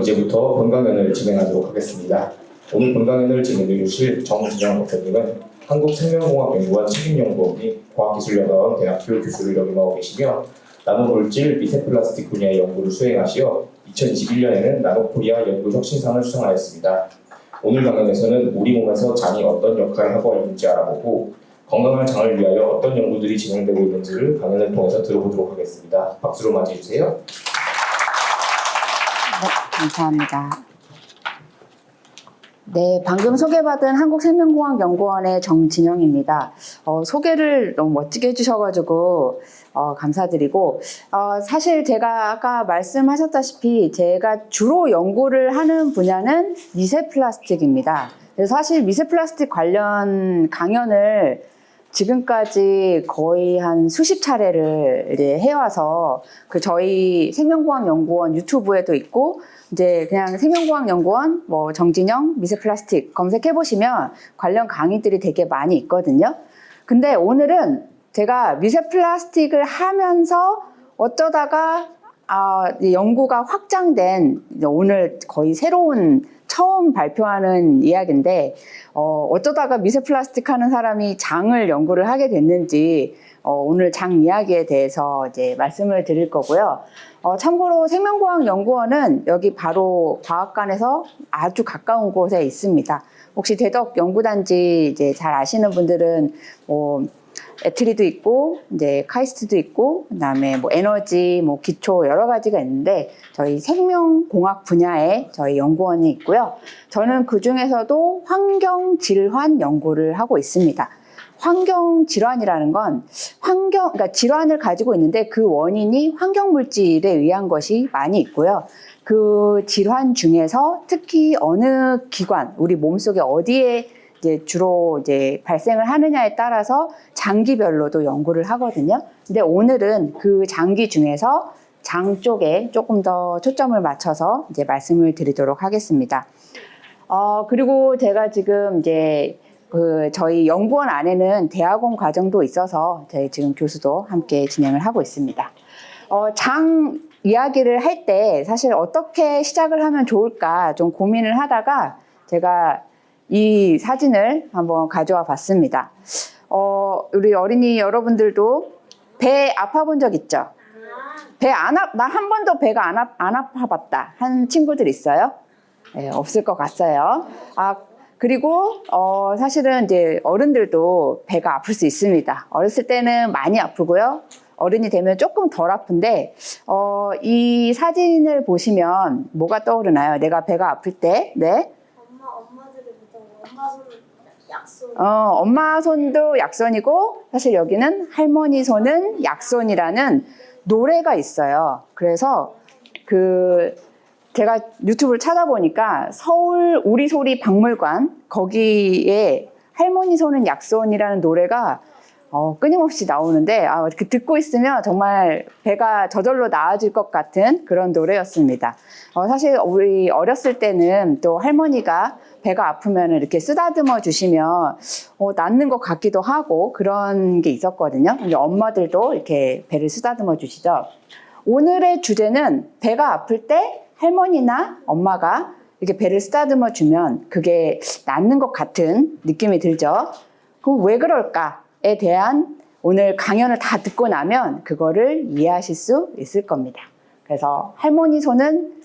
이제부터 본강연을 진행하도록 하겠습니다. 오늘 본강연을 진행해 주실 정진영 대표님은 한국생명공학연구원 책임연구원 및 과학기술연구원 대학교 교수를 역임하고 계시며 나노물질 미세플라스틱 분야의 연구를 수행하시어 2021년에는 나노코리아 연구혁신상을 수상하였습니다. 오늘 강연에서는 우리 몸에서 장이 어떤 역할을 하고 있는지 알아보고 건강한 장을 위하여 어떤 연구들이 진행되고 있는지를 강연을 통해서 들어보도록 하겠습니다. 박수로 맞이해 주세요. 네, 감사합니다. 네, 방금 소개받은 한국생명공학연구원의 정진영입니다. 소개를 너무 멋지게 해주셔가지고 감사드리고 사실 제가 아까 말씀하셨다시피 제가 주로 연구를 하는 분야는 미세플라스틱입니다. 그래서 사실 미세플라스틱 관련 강연을 지금까지 거의 한 수십 차례를 이제 해와서 저희 생명공학연구원 유튜브에도 있고 이제 그냥 생명공학연구원 뭐 정진영 미세플라스틱 검색해 보시면 관련 강의들이 되게 많이 있거든요. 근데 오늘은 제가 미세플라스틱을 하면서 어쩌다가 연구가 확장된 오늘 거의 새로운 처음 발표하는 이야기인데 어쩌다가 미세플라스틱 하는 사람이 장을 연구를 하게 됐는지 오늘 장 이야기에 대해서 이제 말씀을 드릴 거고요. 참고로 생명공학연구원은 여기 바로 과학관에서 아주 가까운 곳에 있습니다. 혹시 대덕 연구단지 이제 잘 아시는 분들은 애트리도 있고 이제 카이스트도 있고 그다음에 뭐 에너지 뭐 기초 여러 가지가 있는데 저희 생명공학 분야에 저희 연구원이 있고요. 저는 그 중에서도 환경 질환 연구를 하고 있습니다. 환경 질환이라는 건 그러니까 질환을 가지고 있는데 그 원인이 환경 물질에 의한 것이 많이 있고요. 그 질환 중에서 특히 어느 기관 우리 몸속에 어디에 이제 주로 이제 발생을 하느냐에 따라서 장기별로도 연구를 하거든요. 근데 오늘은 그 장기 중에서 장 쪽에 조금 더 초점을 맞춰서 이제 말씀을 드리도록 하겠습니다. 그리고 제가 지금 이제 저희 연구원 안에는 대학원 과정도 있어서 저희 지금 교수도 함께 진행을 하고 있습니다. 장 이야기를 할 때 사실 어떻게 시작을 하면 좋을까 좀 고민을 하다가 제가 이 사진을 한번 가져와 봤습니다. 우리 어린이 여러분들도 배 아파본 적 있죠? 나 한 번도 배가 안 아파봤다 한 친구들 있어요? 네, 없을 것 같아요. 그리고 사실은 이제 어른들도 배가 아플 수 있습니다. 어렸을 때는 많이 아프고요. 어른이 되면 조금 덜 아픈데 이 사진을 보시면 뭐가 떠오르나요? 내가 배가 아플 때, 네? 엄마 손도 약손이고 사실 여기는 할머니 손은 약손이라는 노래가 있어요. 그래서 제가 유튜브를 찾아보니까 서울 우리소리 박물관 거기에 할머니 손은 약손이라는 노래가 끊임없이 나오는데 이렇게 듣고 있으면 정말 배가 저절로 나아질 것 같은 그런 노래였습니다. 사실 우리 어렸을 때는 또 할머니가 배가 아프면 이렇게 쓰다듬어 주시면 낫는 것 같기도 하고 그런 게 있었거든요. 근데 엄마들도 이렇게 배를 쓰다듬어 주시죠. 오늘의 주제는 배가 아플 때 할머니나 엄마가 이렇게 배를 쓰다듬어 주면 그게 낫는 것 같은 느낌이 들죠. 그럼 왜 그럴까에 대한 오늘 강연을 다 듣고 나면 그거를 이해하실 수 있을 겁니다. 그래서 할머니 손은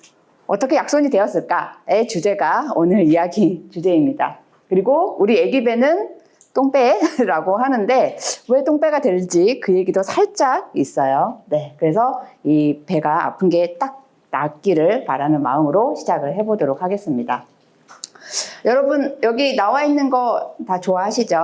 어떻게 약손이 되었을까의 주제가 오늘 이야기 주제입니다. 그리고 우리 아기 배는 똥배라고 하는데 왜 똥배가 될지 그 얘기도 살짝 있어요. 네, 그래서 이 배가 아픈 게 딱 낫기를 바라는 마음으로 시작을 해보도록 하겠습니다. 여러분 여기 나와 있는 거 다 좋아하시죠?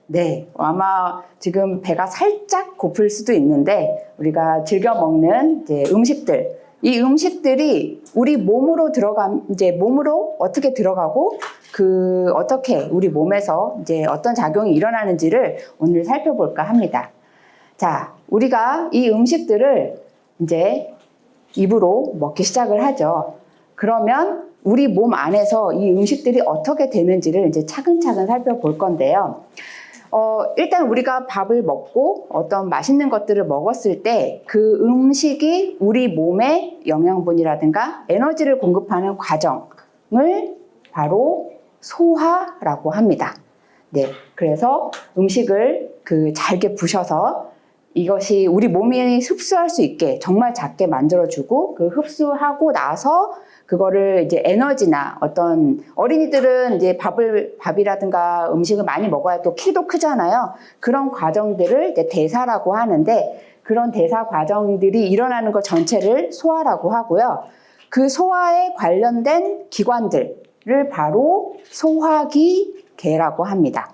네, 아마 지금 배가 살짝 고플 수도 있는데 우리가 즐겨 먹는 이제 음식들, 이 음식들이 우리 몸으로 몸으로 어떻게 들어가고 어떻게 우리 몸에서 이제 어떤 작용이 일어나는지를 오늘 살펴볼까 합니다. 자, 우리가 이 음식들을 이제 입으로 먹기 시작을 하죠. 그러면 우리 몸 안에서 이 음식들이 어떻게 되는지를 이제 차근차근 살펴볼 건데요. 일단 우리가 밥을 먹고 어떤 맛있는 것들을 먹었을 때 그 음식이 우리 몸에 영양분이라든가 에너지를 공급하는 과정을 바로 소화라고 합니다. 네, 그래서 음식을 잘게 부셔서 이것이 우리 몸이 흡수할 수 있게 정말 작게 만들어주고 그 흡수하고 나서 그거를 이제 에너지나 어떤 어린이들은 이제 밥이라든가 음식을 많이 먹어야 또 키도 크잖아요. 그런 과정들을 이제 대사라고 하는데 그런 대사 과정들이 일어나는 것 전체를 소화라고 하고요. 그 소화에 관련된 기관들을 바로 소화기계라고 합니다.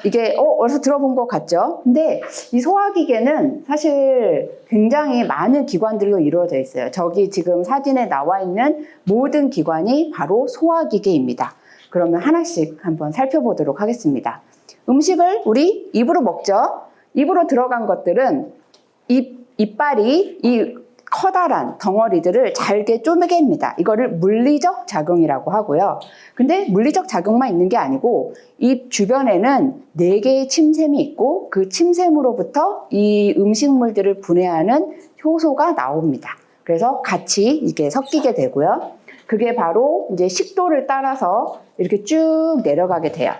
이게 어디서 들어본 것 같죠? 근데 이 소화기계는 사실 굉장히 많은 기관들로 이루어져 있어요. 저기 지금 사진에 나와 있는 모든 기관이 바로 소화기계입니다. 그러면 하나씩 한번 살펴보도록 하겠습니다. 음식을 우리 입으로 먹죠? 입으로 들어간 것들은 이빨이 이 커다란 덩어리들을 잘게 쪼개입니다. 이거를 물리적 작용이라고 하고요. 근데 물리적 작용만 있는 게 아니고 입 주변에는 4개의 침샘이 있고 그 침샘으로부터 이 음식물들을 분해하는 효소가 나옵니다. 그래서 같이 이게 섞이게 되고요. 그게 바로 이제 식도를 따라서 이렇게 쭉 내려가게 돼요.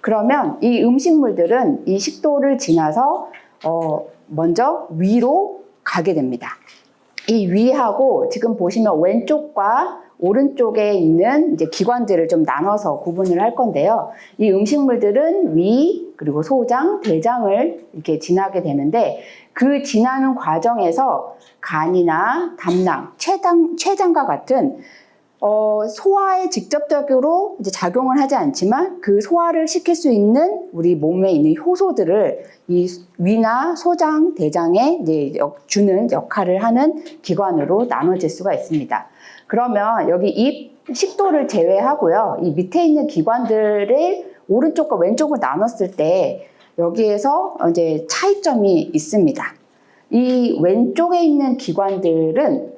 그러면 이 음식물들은 이 식도를 지나서 먼저 위로 가게 됩니다. 이 위하고 지금 보시면 왼쪽과 오른쪽에 있는 이제 기관들을 좀 나눠서 구분을 할 건데요. 이 음식물들은 위, 그리고 소장, 대장을 이렇게 지나게 되는데 그 지나는 과정에서 간이나 담낭, 췌장과 같은 소화에 직접적으로 이제 작용을 하지 않지만 그 소화를 시킬 수 있는 우리 몸에 있는 효소들을 이 위나 소장, 대장에 이제 주는 역할을 하는 기관으로 나눠질 수가 있습니다. 그러면 여기 입, 식도를 제외하고요. 이 밑에 있는 기관들을 오른쪽과 왼쪽으로 나눴을 때 여기에서 이제 차이점이 있습니다. 이 왼쪽에 있는 기관들은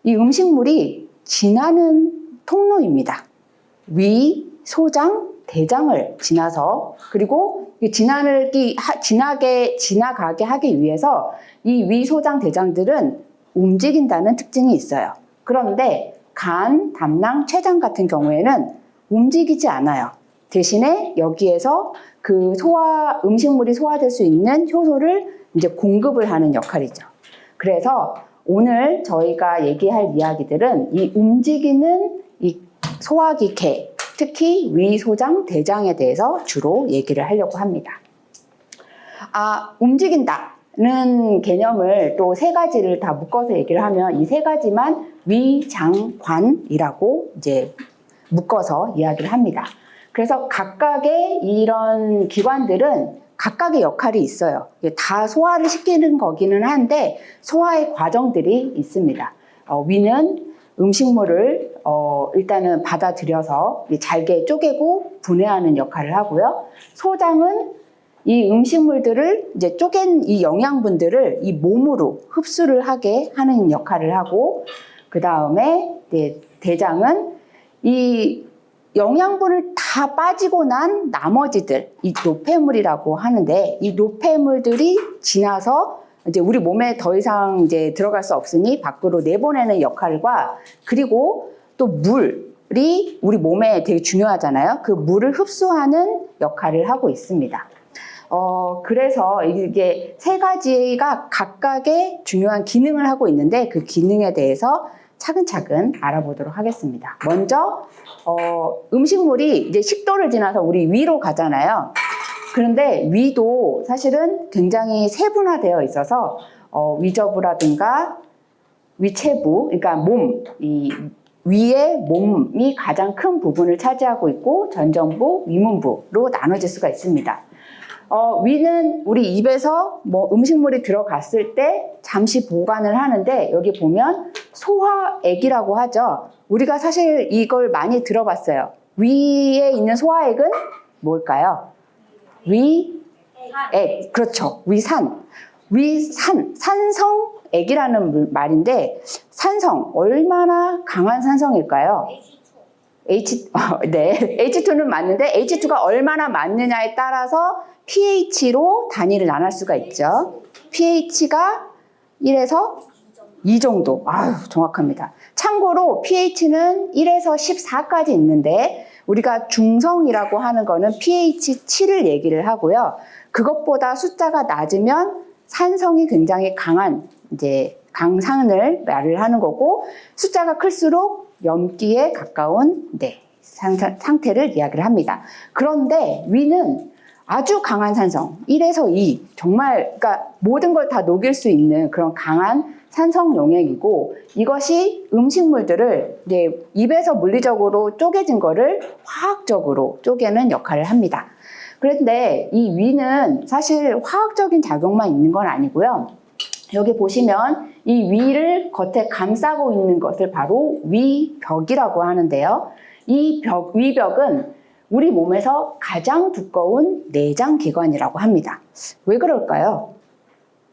이 음식물이 지나는 통로입니다. 위, 소장, 대장을 지나서 그리고 지나가게 하기 위해서 이 위, 소장, 대장들은 움직인다는 특징이 있어요. 그런데 간, 담낭, 췌장 같은 경우에는 움직이지 않아요. 대신에 여기에서 그 음식물이 소화될 수 있는 효소를 이제 공급을 하는 역할이죠. 그래서 오늘 저희가 얘기할 이야기들은 이 움직이는 이 소화기계, 특히 위, 소장, 대장에 대해서 주로 얘기를 하려고 합니다. 움직인다는 개념을 또 3가지를 다 묶어서 얘기를 하면 이 3가지만 위, 장, 관이라고 이제 묶어서 이야기를 합니다. 그래서 각각의 이런 기관들은 각각의 역할이 있어요. 다 소화를 시키는 거기는 한데 소화의 과정들이 있습니다. 위는 음식물을 일단은 받아들여서 잘게 쪼개고 분해하는 역할을 하고요. 소장은 이 음식물들을 이제 쪼갠 이 영양분들을 이 몸으로 흡수를 하게 하는 역할을 하고, 그 다음에 대장은 이 영양분을 다 빠지고 난 나머지들, 이 노폐물이라고 하는데, 이 노폐물들이 지나서 이제 우리 몸에 더 이상 이제 들어갈 수 없으니 밖으로 내보내는 역할과, 그리고 또 물이 우리 몸에 되게 중요하잖아요. 그 물을 흡수하는 역할을 하고 있습니다. 그래서 이게 3가지가 각각의 중요한 기능을 하고 있는데 그 기능에 대해서 차근차근 알아보도록 하겠습니다. 먼저 음식물이 이제 식도를 지나서 우리 위로 가잖아요. 그런데 위도 사실은 굉장히 세분화되어 있어서 위저부라든가 위체부, 그러니까 몸, 이 위의 몸이 가장 큰 부분을 차지하고 있고 전전부, 위문부로 나눠질 수가 있습니다. 위는 우리 입에서 음식물이 들어갔을 때 잠시 보관을 하는데 여기 보면 소화액이라고 하죠. 우리가 사실 이걸 많이 들어봤어요. 위에 있는 소화액은 뭘까요? 위액. 그렇죠. 위산. 산성액이라는 말인데 산성, 얼마나 강한 산성일까요? H2는 맞는데 H2가 얼마나 많느냐에 따라서 pH로 단위를 나눌 수가 있죠. pH가 1에서 2 정도. 아유, 정확합니다. 참고로 pH는 1에서 14까지 있는데 우리가 중성이라고 하는 거는 pH 7을 얘기를 하고요. 그것보다 숫자가 낮으면 산성이 굉장히 강한 이제 강산을 말을 하는 거고 숫자가 클수록 염기에 가까운 상태를 이야기를 합니다. 그런데 위는 아주 강한 산성 1에서 2 정말 그러니까 모든 걸 다 녹일 수 있는 그런 강한 산성 용액이고 이것이 음식물들을 이제 입에서 물리적으로 쪼개진 거를 화학적으로 쪼개는 역할을 합니다. 그런데 이 위는 사실 화학적인 작용만 있는 건 아니고요. 여기 보시면 이 위를 겉에 감싸고 있는 것을 바로 위벽이라고 하는데요. 이 위벽은 우리 몸에서 가장 두꺼운 내장기관이라고 합니다. 왜 그럴까요?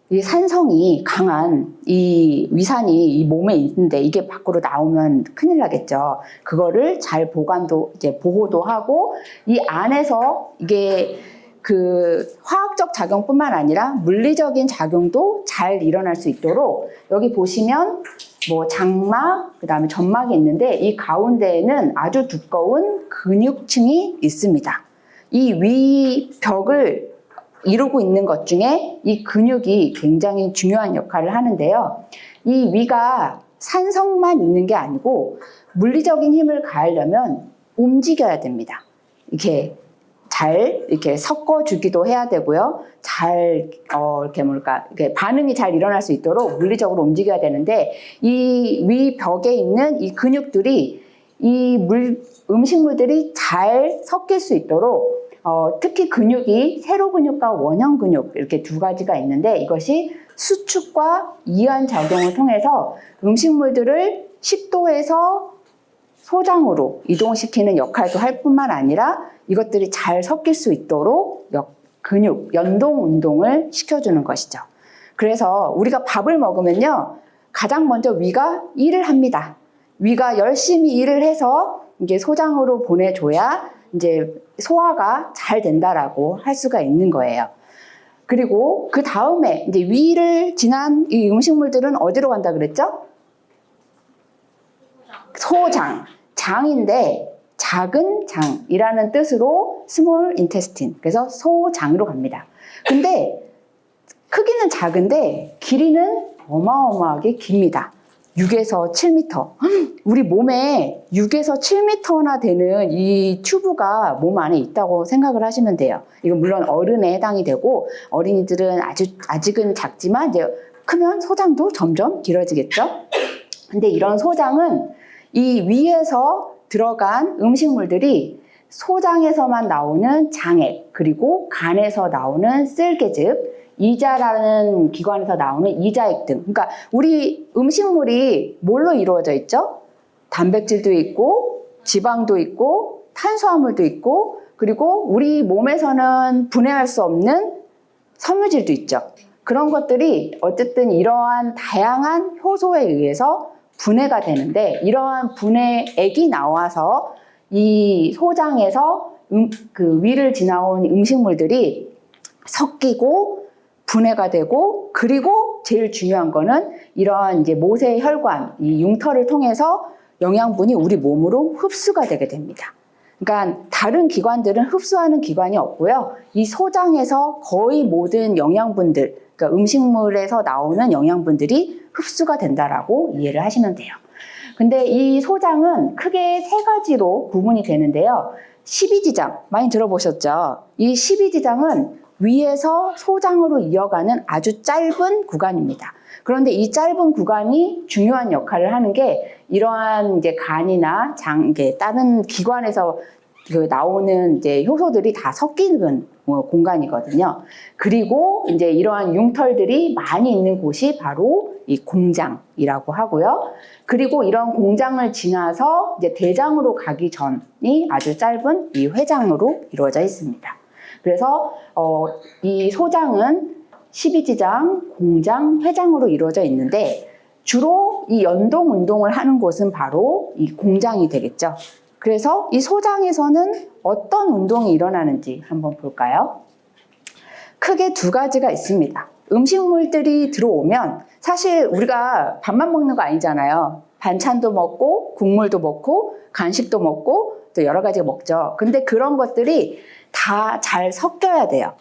이 산성이 강한 이 위산이 이 몸에 있는데 이게 밖으로 나오면 큰일 나겠죠. 그거를 잘 보호도 하고 이 안에서 이게 그 화학적 작용뿐만 아니라 물리적인 작용도 잘 일어날 수 있도록 여기 보시면 뭐 장막, 그다음에 점막이 있는데 이 가운데에는 아주 두꺼운 근육층이 있습니다. 이 위벽을 이루고 있는 것 중에 이 근육이 굉장히 중요한 역할을 하는데요. 이 위가 산성만 있는 게 아니고 물리적인 힘을 가하려면 움직여야 됩니다. 이렇게 잘 이렇게 섞어주기도 해야 되고요. 이렇게 반응이 잘 일어날 수 있도록 물리적으로 움직여야 되는데 이 위벽에 있는 이 근육들이 음식물들이 잘 섞일 수 있도록 특히 근육이 세로 근육과 원형 근육 이렇게 두 가지가 있는데 이것이 수축과 이완 작용을 통해서 음식물들을 식도에서 소장으로 이동시키는 역할도 할 뿐만 아니라 이것들이 잘 섞일 수 있도록 근육, 연동 운동을 시켜주는 것이죠. 그래서 우리가 밥을 먹으면요, 가장 먼저 위가 일을 합니다. 위가 열심히 일을 해서 이게 소장으로 보내줘야 이제 소화가 잘 된다라고 할 수가 있는 거예요. 그리고 그 다음에 이제 위를 지난 이 음식물들은 어디로 간다 그랬죠? 소장. 장인데 작은 장이라는 뜻으로 small intestine. 그래서 소장으로 갑니다. 근데 크기는 작은데 길이는 어마어마하게 깁니다. 6에서 7m. 우리 몸에 6에서 7m나 되는 이 튜브가 몸 안에 있다고 생각을 하시면 돼요. 이건 물론 어른에 해당이 되고 어린이들은 아직은 작지만 이제 크면 소장도 점점 길어지겠죠. 근데 이런 소장은 이 위에서 들어간 음식물들이 소장에서만 나오는 장액 그리고 간에서 나오는 쓸개즙 이자라는 기관에서 나오는 이자액 등 그러니까 우리 음식물이 뭘로 이루어져 있죠? 단백질도 있고 지방도 있고 탄수화물도 있고 그리고 우리 몸에서는 분해할 수 없는 섬유질도 있죠. 그런 것들이 어쨌든 이러한 다양한 효소에 의해서 분해가 되는데 이러한 분해액이 나와서 이 소장에서 그 위를 지나온 음식물들이 섞이고 분해가 되고 그리고 제일 중요한 거는 이러한 이제 모세혈관, 이 융터를 통해서 영양분이 우리 몸으로 흡수가 되게 됩니다. 그러니까 다른 기관들은 흡수하는 기관이 없고요. 이 소장에서 거의 모든 영양분들, 그러니까 음식물에서 나오는 영양분들이 흡수가 된다라고 이해를 하시면 돼요. 근데 이 소장은 크게 세 가지로 구분이 되는데요. 12지장 많이 들어보셨죠? 이 12지장은 위에서 소장으로 이어가는 아주 짧은 구간입니다. 그런데 이 짧은 구간이 중요한 역할을 하는 게 이러한 이제 간이나 다른 기관에서 나오는 이제 효소들이 다 섞이는 공간이거든요. 그리고 이제 이러한 융털들이 많이 있는 곳이 바로 이 공장이라고 하고요. 그리고 이런 공장을 지나서 이제 대장으로 가기 전이 아주 짧은 이 회장으로 이루어져 있습니다. 그래서 이 소장은 12지장, 공장, 회장으로 이루어져 있는데 주로 이 연동 운동을 하는 곳은 바로 이 공장이 되겠죠. 그래서 이 소장에서는 어떤 운동이 일어나는지 한번 볼까요? 크게 두 가지가 있습니다. 음식물들이 들어오면 사실 우리가 밥만 먹는 거 아니잖아요. 반찬도 먹고 국물도 먹고 간식도 먹고 또 여러 가지 먹죠. 근데 그런 것들이 다 잘 섞여야 돼요.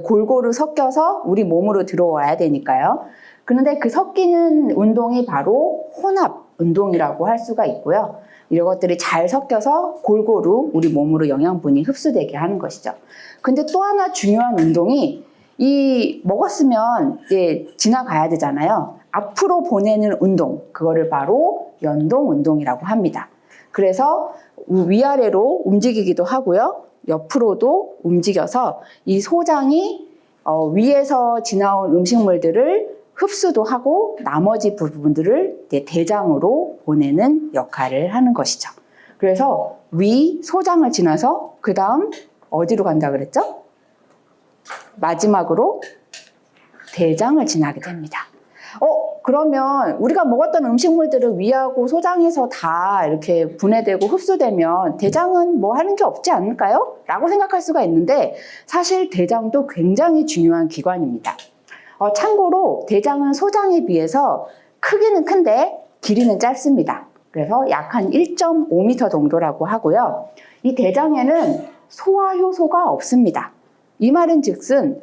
골고루 섞여서 우리 몸으로 들어와야 되니까요. 그런데 그 섞이는 운동이 바로 혼합 운동이라고 할 수가 있고요. 이런 것들이 잘 섞여서 골고루 우리 몸으로 영양분이 흡수되게 하는 것이죠. 근데 또 하나 중요한 운동이 이 먹었으면 이제 지나가야 되잖아요. 앞으로 보내는 운동, 그거를 바로 연동 운동이라고 합니다. 그래서 위아래로 움직이기도 하고요. 옆으로도 움직여서 이 소장이 위에서 지나온 음식물들을 흡수도 하고 나머지 부분들을 대장으로 보내는 역할을 하는 것이죠. 그래서 위 소장을 지나서 그 다음 어디로 간다 그랬죠? 마지막으로 대장을 지나게 됩니다. 그러면 우리가 먹었던 음식물들을 위하고 소장에서 다 이렇게 분해되고 흡수되면 대장은 뭐 하는 게 없지 않을까요? 라고 생각할 수가 있는데 사실 대장도 굉장히 중요한 기관입니다. 참고로 대장은 소장에 비해서 크기는 큰데 길이는 짧습니다. 그래서 약 한 1.5m 정도라고 하고요. 이 대장에는 소화 효소가 없습니다. 이 말은 즉슨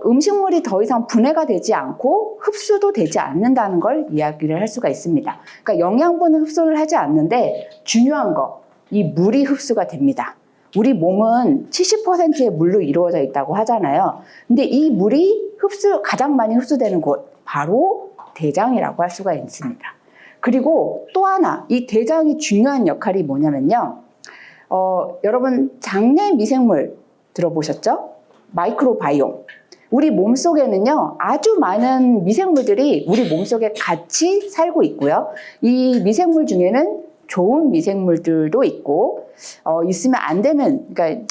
음식물이 더 이상 분해가 되지 않고 흡수도 되지 않는다는 걸 이야기를 할 수가 있습니다. 그러니까 영양분은 흡수를 하지 않는데 중요한 거, 이 물이 흡수가 됩니다. 우리 몸은 70%의 물로 이루어져 있다고 하잖아요. 근데 이 물이 가장 많이 흡수되는 곳, 바로 대장이라고 할 수가 있습니다. 그리고 또 하나, 이 대장이 중요한 역할이 뭐냐면요. 여러분, 장내 미생물 들어보셨죠? 마이크로바이옴. 우리 몸속에는요, 아주 많은 미생물들이 우리 몸속에 같이 살고 있고요. 이 미생물 중에는 좋은 미생물들도 있고, 있으면 안 되는, 그러니까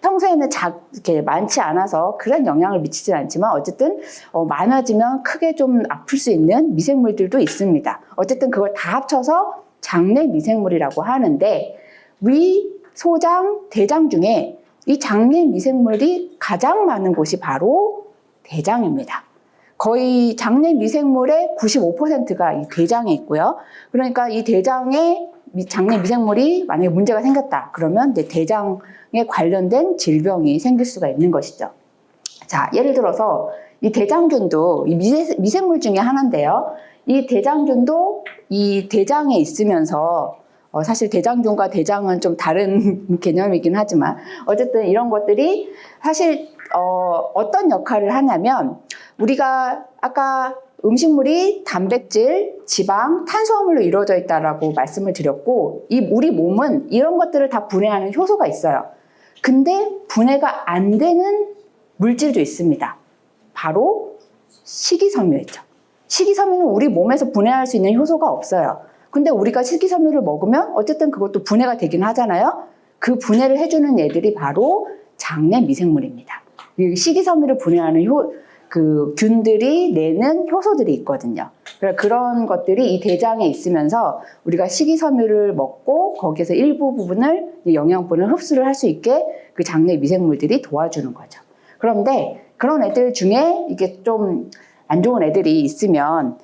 평소에는 이렇게 많지 않아서 그런 영향을 미치진 않지만 어쨌든 많아지면 크게 좀 아플 수 있는 미생물들도 있습니다. 어쨌든 그걸 다 합쳐서 장내 미생물이라고 하는데 위, 소장, 대장 중에 이 장내 미생물이 가장 많은 곳이 바로 대장입니다. 거의 장내 미생물의 95%가 이 대장에 있고요. 그러니까 이 대장에 장내 미생물이 만약에 문제가 생겼다. 그러면 이제 대장에 관련된 질병이 생길 수가 있는 것이죠. 자, 예를 들어서 이 대장균도 이 미생물 중에 하나인데요. 이 대장균도 이 대장에 있으면서 사실 대장균과 대장은 좀 다른 개념이긴 하지만 어쨌든 이런 것들이 사실 어떤 역할을 하냐면 우리가 아까 음식물이 단백질, 지방, 탄수화물로 이루어져 있다라고 말씀을 드렸고 우리 몸은 이런 것들을 다 분해하는 효소가 있어요. 근데 분해가 안 되는 물질도 있습니다. 바로 식이섬유죠. 식이섬유는 우리 몸에서 분해할 수 있는 효소가 없어요. 근데 우리가 식이섬유를 먹으면 어쨌든 그것도 분해가 되긴 하잖아요. 그 분해를 해주는 애들이 바로 장내 미생물입니다. 식이섬유를 분해하는 그 균들이 내는 효소들이 있거든요. 그런 것들이 이 대장에 있으면서 우리가 식이섬유를 먹고 거기에서 일부 부분을 영양분을 흡수를 할 수 있게 그 장내 미생물들이 도와주는 거죠. 그런데 그런 애들 중에 이게 좀 안 좋은 애들이 있으면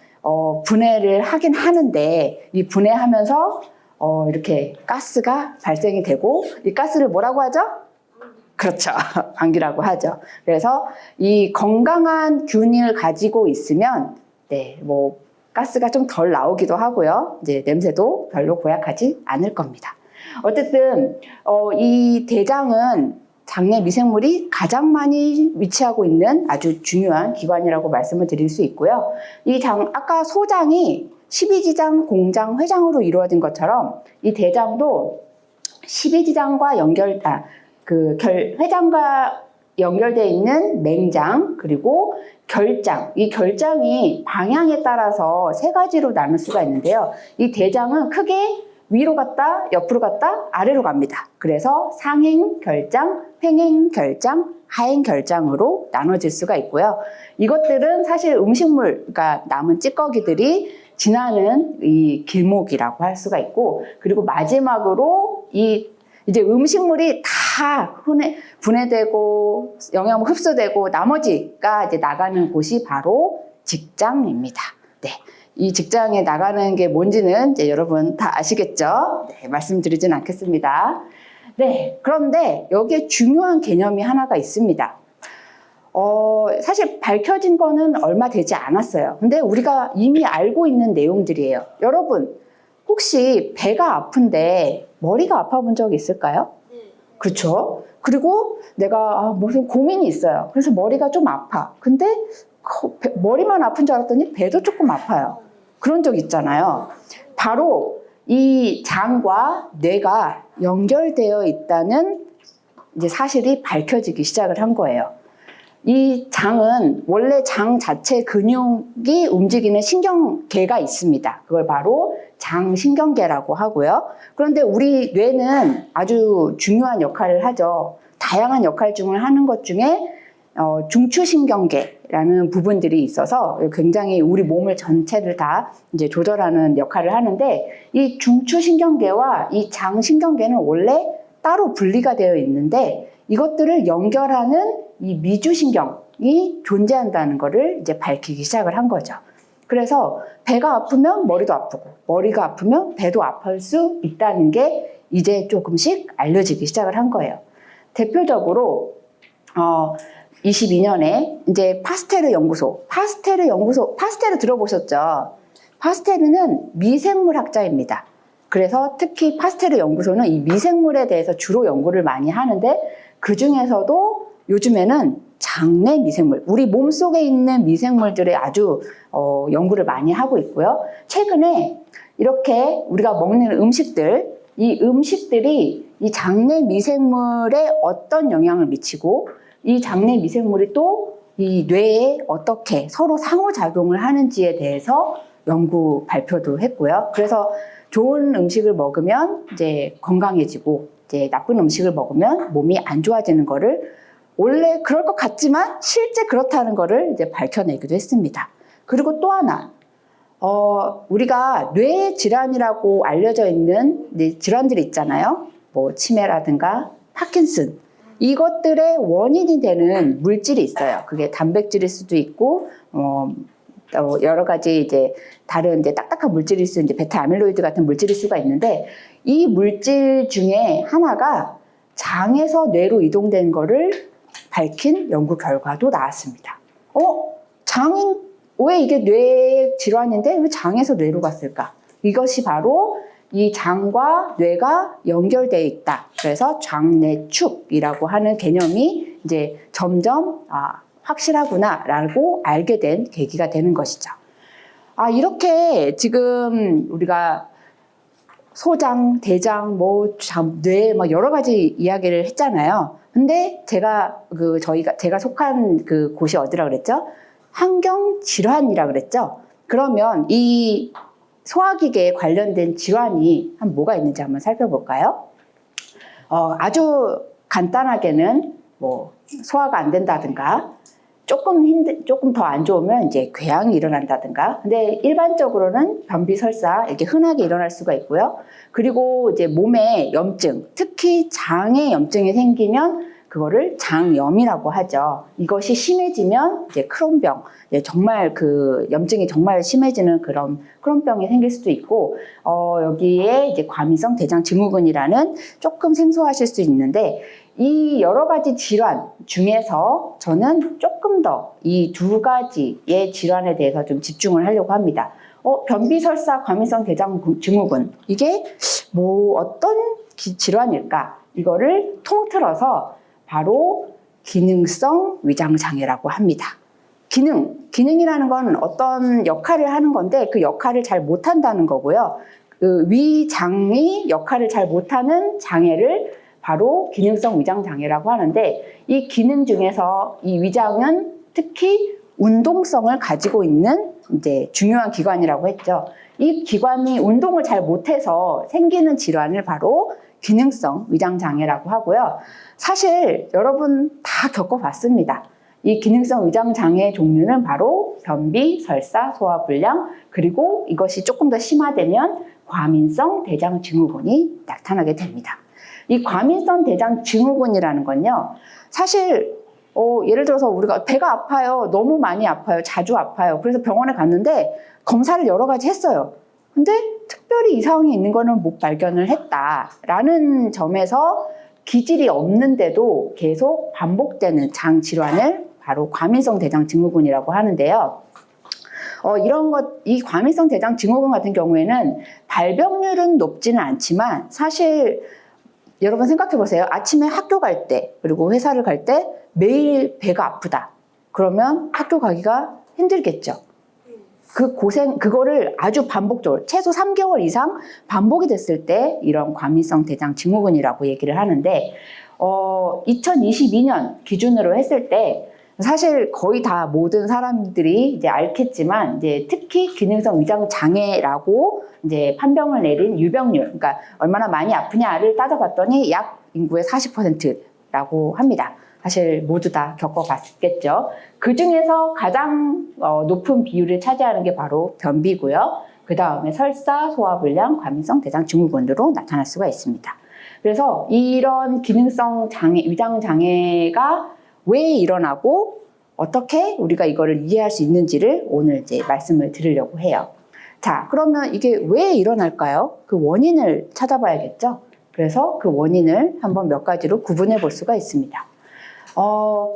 분해를 하긴 하는데 이 분해하면서 이렇게 가스가 발생이 되고 이 가스를 뭐라고 하죠? 그렇죠. 방귀라고 하죠. 그래서 이 건강한 균을 가지고 있으면 뭐 가스가 좀 덜 나오기도 하고요. 이제 냄새도 별로 고약하지 않을 겁니다. 어쨌든 이 대장은 장내 미생물이 가장 많이 위치하고 있는 아주 중요한 기관이라고 말씀을 드릴 수 있고요. 아까 소장이 12지장, 공장, 회장으로 이루어진 것처럼 이 대장도 12지장과 회장과 연결되어 있는 맹장, 그리고 결장. 이 결장이 방향에 따라서 세 가지로 나눌 수가 있는데요. 이 대장은 크게 위로 갔다, 옆으로 갔다, 아래로 갑니다. 그래서 상행 결장, 횡행 결장, 하행 결장으로 나눠질 수가 있고요. 이것들은 사실 음식물, 그러니까 남은 찌꺼기들이 지나는 이 길목이라고 할 수가 있고, 그리고 마지막으로 이제 음식물이 다 분해되고 영양분 흡수되고 나머지가 이제 나가는 곳이 바로 직장입니다. 네. 이 직장에 나가는 게 뭔지는 이제 여러분 다 아시겠죠? 네, 말씀드리진 않겠습니다. 네. 그런데 여기에 중요한 개념이 하나가 있습니다. 사실 밝혀진 거는 얼마 되지 않았어요. 근데 우리가 이미 알고 있는 내용들이에요. 여러분, 혹시 배가 아픈데 머리가 아파본 적 있을까요? 그렇죠? 그리고 내가 무슨 고민이 있어요. 그래서 머리가 좀 아파. 근데 머리만 아픈 줄 알았더니 배도 조금 아파요. 그런 적 있잖아요. 바로 이 장과 뇌가 연결되어 있다는 이제 사실이 밝혀지기 시작을 한 거예요. 이 장은 원래 장 자체 근육이 움직이는 신경계가 있습니다. 그걸 바로 장신경계라고 하고요. 그런데 우리 뇌는 아주 중요한 역할을 하죠. 다양한 역할 중을 하는 것 중에 중추신경계라는 부분들이 있어서 굉장히 우리 몸을 전체를 다 이제 조절하는 역할을 하는데, 이 중추신경계와 이 장신경계는 원래 따로 분리가 되어 있는데 이것들을 연결하는 이 미주신경이 존재한다는 것을 이제 밝히기 시작을 한 거죠. 그래서 배가 아프면 머리도 아프고 머리가 아프면 배도 아플 수 있다는 게 이제 조금씩 알려지기 시작을 한 거예요. 대표적으로 22년에 이제 파스테르 들어보셨죠? 파스테르는 미생물 학자입니다. 그래서 특히 파스테르 연구소는 이 미생물에 대해서 주로 연구를 많이 하는데, 그 중에서도 요즘에는 장내 미생물, 우리 몸속에 있는 미생물들에 아주 연구를 많이 하고 있고요. 최근에 이렇게 우리가 먹는 음식들, 이 음식들이 이 장내 미생물에 어떤 영향을 미치고 이 장내 미생물이 또 이 뇌에 어떻게 서로 상호작용을 하는지에 대해서 연구 발표도 했고요. 그래서 좋은 음식을 먹으면 이제 건강해지고, 이제 나쁜 음식을 먹으면 몸이 안 좋아지는 거를, 원래 그럴 것 같지만 실제 그렇다는 거를 이제 밝혀내기도 했습니다. 그리고 또 하나, 우리가 뇌 질환이라고 알려져 있는 질환들이 있잖아요. 뭐 치매라든가 파킨슨, 이것들의 원인이 되는 물질이 있어요. 그게 단백질일 수도 있고, 또 여러 가지 이제 다른 이제 딱딱한 물질일 수, 이제 베타 아밀로이드 같은 물질일 수가 있는데, 이 물질 중에 하나가 장에서 뇌로 이동된 거를 밝힌 연구 결과도 나왔습니다. 장인, 왜 이게 뇌 질환인데 왜 장에서 뇌로 갔을까? 이것이 바로 이 장과 뇌가 연결되어 있다. 그래서 장뇌축이라고 하는 개념이 이제 점점 확실하구나라고 알게 된 계기가 되는 것이죠. 이렇게 지금 우리가 소장, 대장, 뇌, 여러 가지 이야기를 했잖아요. 근데 제가 속한 그 곳이 어디라 그랬죠? 환경질환이라 그랬죠? 그러면 이 소화기계에 관련된 질환이 뭐가 있는지 한번 살펴볼까요? 아주 간단하게는 소화가 안 된다든가, 조금 더 안 좋으면 이제 궤양이 일어난다든가. 근데 일반적으로는 변비, 설사 이렇게 흔하게 일어날 수가 있고요. 그리고 이제 몸에 염증, 특히 장에 염증이 생기면 그거를 장염이라고 하죠. 이것이 심해지면 이제 크론병, 정말 그 염증이 정말 심해지는 그런 크론병이 생길 수도 있고, 여기에 이제 과민성 대장 증후군이라는 조금 생소하실 수 있는데, 이 여러 가지 질환 중에서 저는 조금 더 이 두 가지의 질환에 대해서 좀 집중을 하려고 합니다. 변비, 설사, 과민성 대장 증후군, 이게 어떤 질환일까? 이거를 통틀어서 바로 기능성 위장장애라고 합니다. 기능이라는 건 어떤 역할을 하는 건데 그 역할을 잘 못한다는 거고요. 그 위장이 역할을 잘 못하는 장애를 바로 기능성 위장장애라고 하는데, 이 기능 중에서 이 위장은 특히 운동성을 가지고 있는 이제 중요한 기관이라고 했죠. 이 기관이 운동을 잘 못해서 생기는 질환을 바로 기능성 위장장애라고 하고요. 사실 여러분 다 겪어봤습니다. 이 기능성 위장 장애 종류는 바로 변비, 설사, 소화불량, 그리고 이것이 조금 더 심화되면 과민성 대장 증후군이 나타나게 됩니다. 이 과민성 대장 증후군이라는 건요, 사실 예를 들어서 우리가 배가 아파요, 너무 많이 아파요, 자주 아파요. 그래서 병원에 갔는데 검사를 여러 가지 했어요. 근데 특별히 이상이 있는 거는 못 발견을 했다라는 점에서 기질이 없는데도 계속 반복되는 장 질환을 바로 과민성 대장 증후군이라고 하는데요. 이 과민성 대장 증후군 같은 경우에는 발병률은 높지는 않지만 사실 여러분 생각해 보세요. 아침에 학교 갈 때, 그리고 회사를 갈 때 매일 배가 아프다. 그러면 학교 가기가 힘들겠죠. 그거를 아주 반복적으로, 최소 3개월 이상 반복이 됐을 때 이런 과민성 대장 증후군이라고 얘기를 하는데, 2022년 기준으로 했을 때 사실 거의 다 모든 사람들이 이제 앓겠지만, 이제 특히 기능성 위장 장애라고 이제 판명을 내린 유병률, 그러니까 얼마나 많이 아프냐를 따져봤더니 약 인구의 40%라고 합니다. 사실 모두 다 겪어봤겠죠. 그 중에서 가장 높은 비율을 차지하는 게 바로 변비고요. 그 다음에 설사, 소화불량, 과민성 대장 증후군으로 나타날 수가 있습니다. 그래서 이런 기능성 장애, 위장 장애가 왜 일어나고 어떻게 우리가 이거를 이해할 수 있는지를 오늘 이제 말씀을 드리려고 해요. 자, 그러면 이게 왜 일어날까요? 그 원인을 찾아봐야겠죠? 그래서 그 원인을 한번 몇 가지로 구분해 볼 수가 있습니다.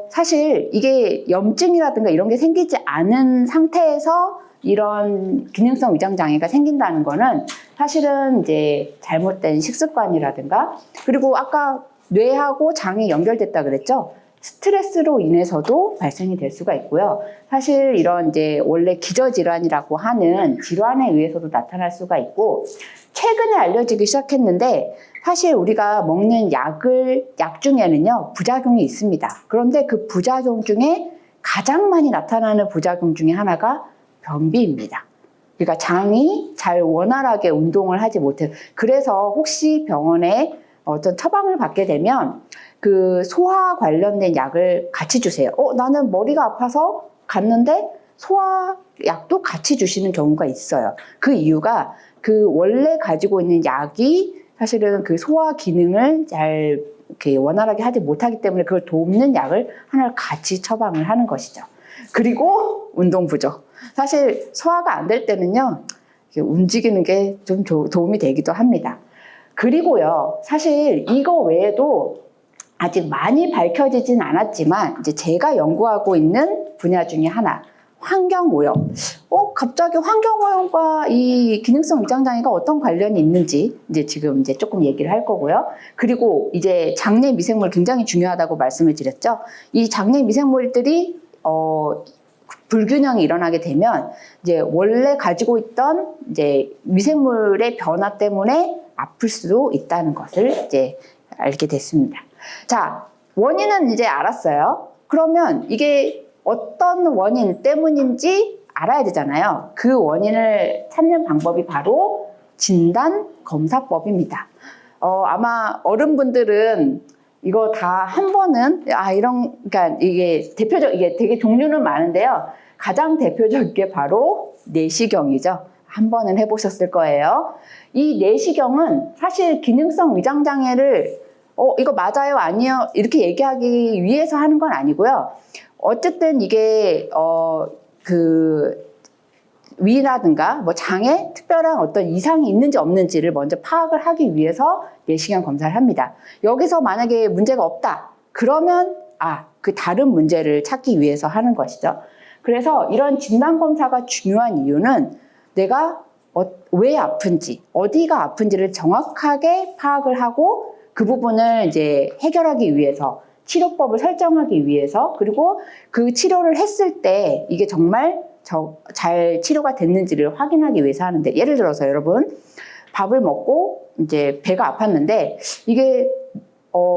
사실 이게 염증이라든가 이런 게 생기지 않은 상태에서 이런 기능성 위장 장애가 생긴다는 거는 사실은 이제 잘못된 식습관이라든가, 그리고 아까 뇌하고 장이 연결됐다 그랬죠? 스트레스로 인해서도 발생이 될 수가 있고요. 사실 이런 이제 원래 기저질환이라고 하는 질환에 의해서도 나타날 수가 있고, 최근에 알려지기 시작했는데 사실 우리가 먹는 약 중에는요, 부작용이 있습니다. 그런데 그 부작용 중에 가장 많이 나타나는 부작용 중에 하나가 변비입니다. 그러니까 장이 잘 원활하게 운동을 하지 못해요. 그래서 혹시 병원에 어떤 처방을 받게 되면 그 소화 관련된 약을 같이 주세요. 나는 머리가 아파서 갔는데 소화 약도 같이 주시는 경우가 있어요. 그 이유가 그 원래 가지고 있는 약이 사실은 그 소화 기능을 잘 이렇게 원활하게 하지 못하기 때문에 그걸 돕는 약을 하나를 같이 처방을 하는 것이죠. 그리고 운동 부족. 사실 소화가 안 될 때는요, 움직이는 게 좀 도움이 되기도 합니다. 그리고요, 사실 이거 외에도 아직 많이 밝혀지진 않았지만 이제 제가 연구하고 있는 분야 중에 하나, 환경오염. 갑자기 환경오염과 이 기능성 위장 장애가 어떤 관련이 있는지 이제 지금 이제 조금 얘기를 할 거고요. 그리고 이제 장내 미생물 굉장히 중요하다고 말씀을 드렸죠. 이 장내 미생물들이 불균형이 일어나게 되면 이제 원래 가지고 있던 이제 미생물의 변화 때문에 아플 수도 있다는 것을 이제 알게 됐습니다. 자, 원인은 이제 알았어요. 그러면 이게 어떤 원인 때문인지 알아야 되잖아요. 그 원인을 찾는 방법이 바로 진단검사법입니다. 아마 어른분들은 이거 다 한 번은, 그러니까 이게 이게 되게 종류는 많은데요. 가장 대표적인 게 바로 내시경이죠. 한 번은 해보셨을 거예요. 이 내시경은 사실 기능성 위장 장애를 이거 맞아요, 아니요 이렇게 얘기하기 위해서 하는 건 아니고요. 어쨌든 이게 위라든가 뭐 장에 특별한 어떤 이상이 있는지 없는지를 먼저 파악을 하기 위해서 내시경 검사를 합니다. 여기서 만약에 문제가 없다 그러면 그 다른 문제를 찾기 위해서 하는 것이죠. 그래서 이런 진단 검사가 중요한 이유는 내가 왜 아픈지, 어디가 아픈지를 정확하게 파악을 하고 그 부분을 이제 해결하기 위해서, 치료법을 설정하기 위해서, 그리고 그 치료를 했을 때 이게 정말 잘 치료가 됐는지를 확인하기 위해서 하는데, 예를 들어서 여러분 밥을 먹고 이제 배가 아팠는데 이게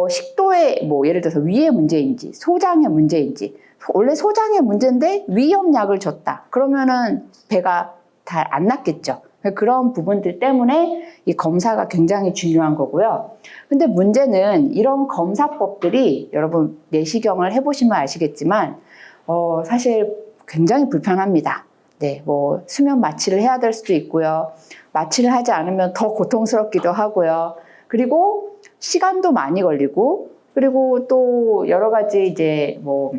식도에 예를 들어서 위의 문제인지 소장의 문제인지, 원래 소장의 문제인데 위염약을 줬다 그러면은 배가 잘 안 낫겠죠. 그런 부분들 때문에 이 검사가 굉장히 중요한 거고요. 근데 문제는 이런 검사법들이 여러분 내시경을 해보시면 아시겠지만 사실 굉장히 불편합니다. 네, 뭐 수면 마취를 해야 될 수도 있고요. 마취를 하지 않으면 더 고통스럽기도 하고요. 그리고 시간도 많이 걸리고, 그리고 또 여러 가지 이제 뭐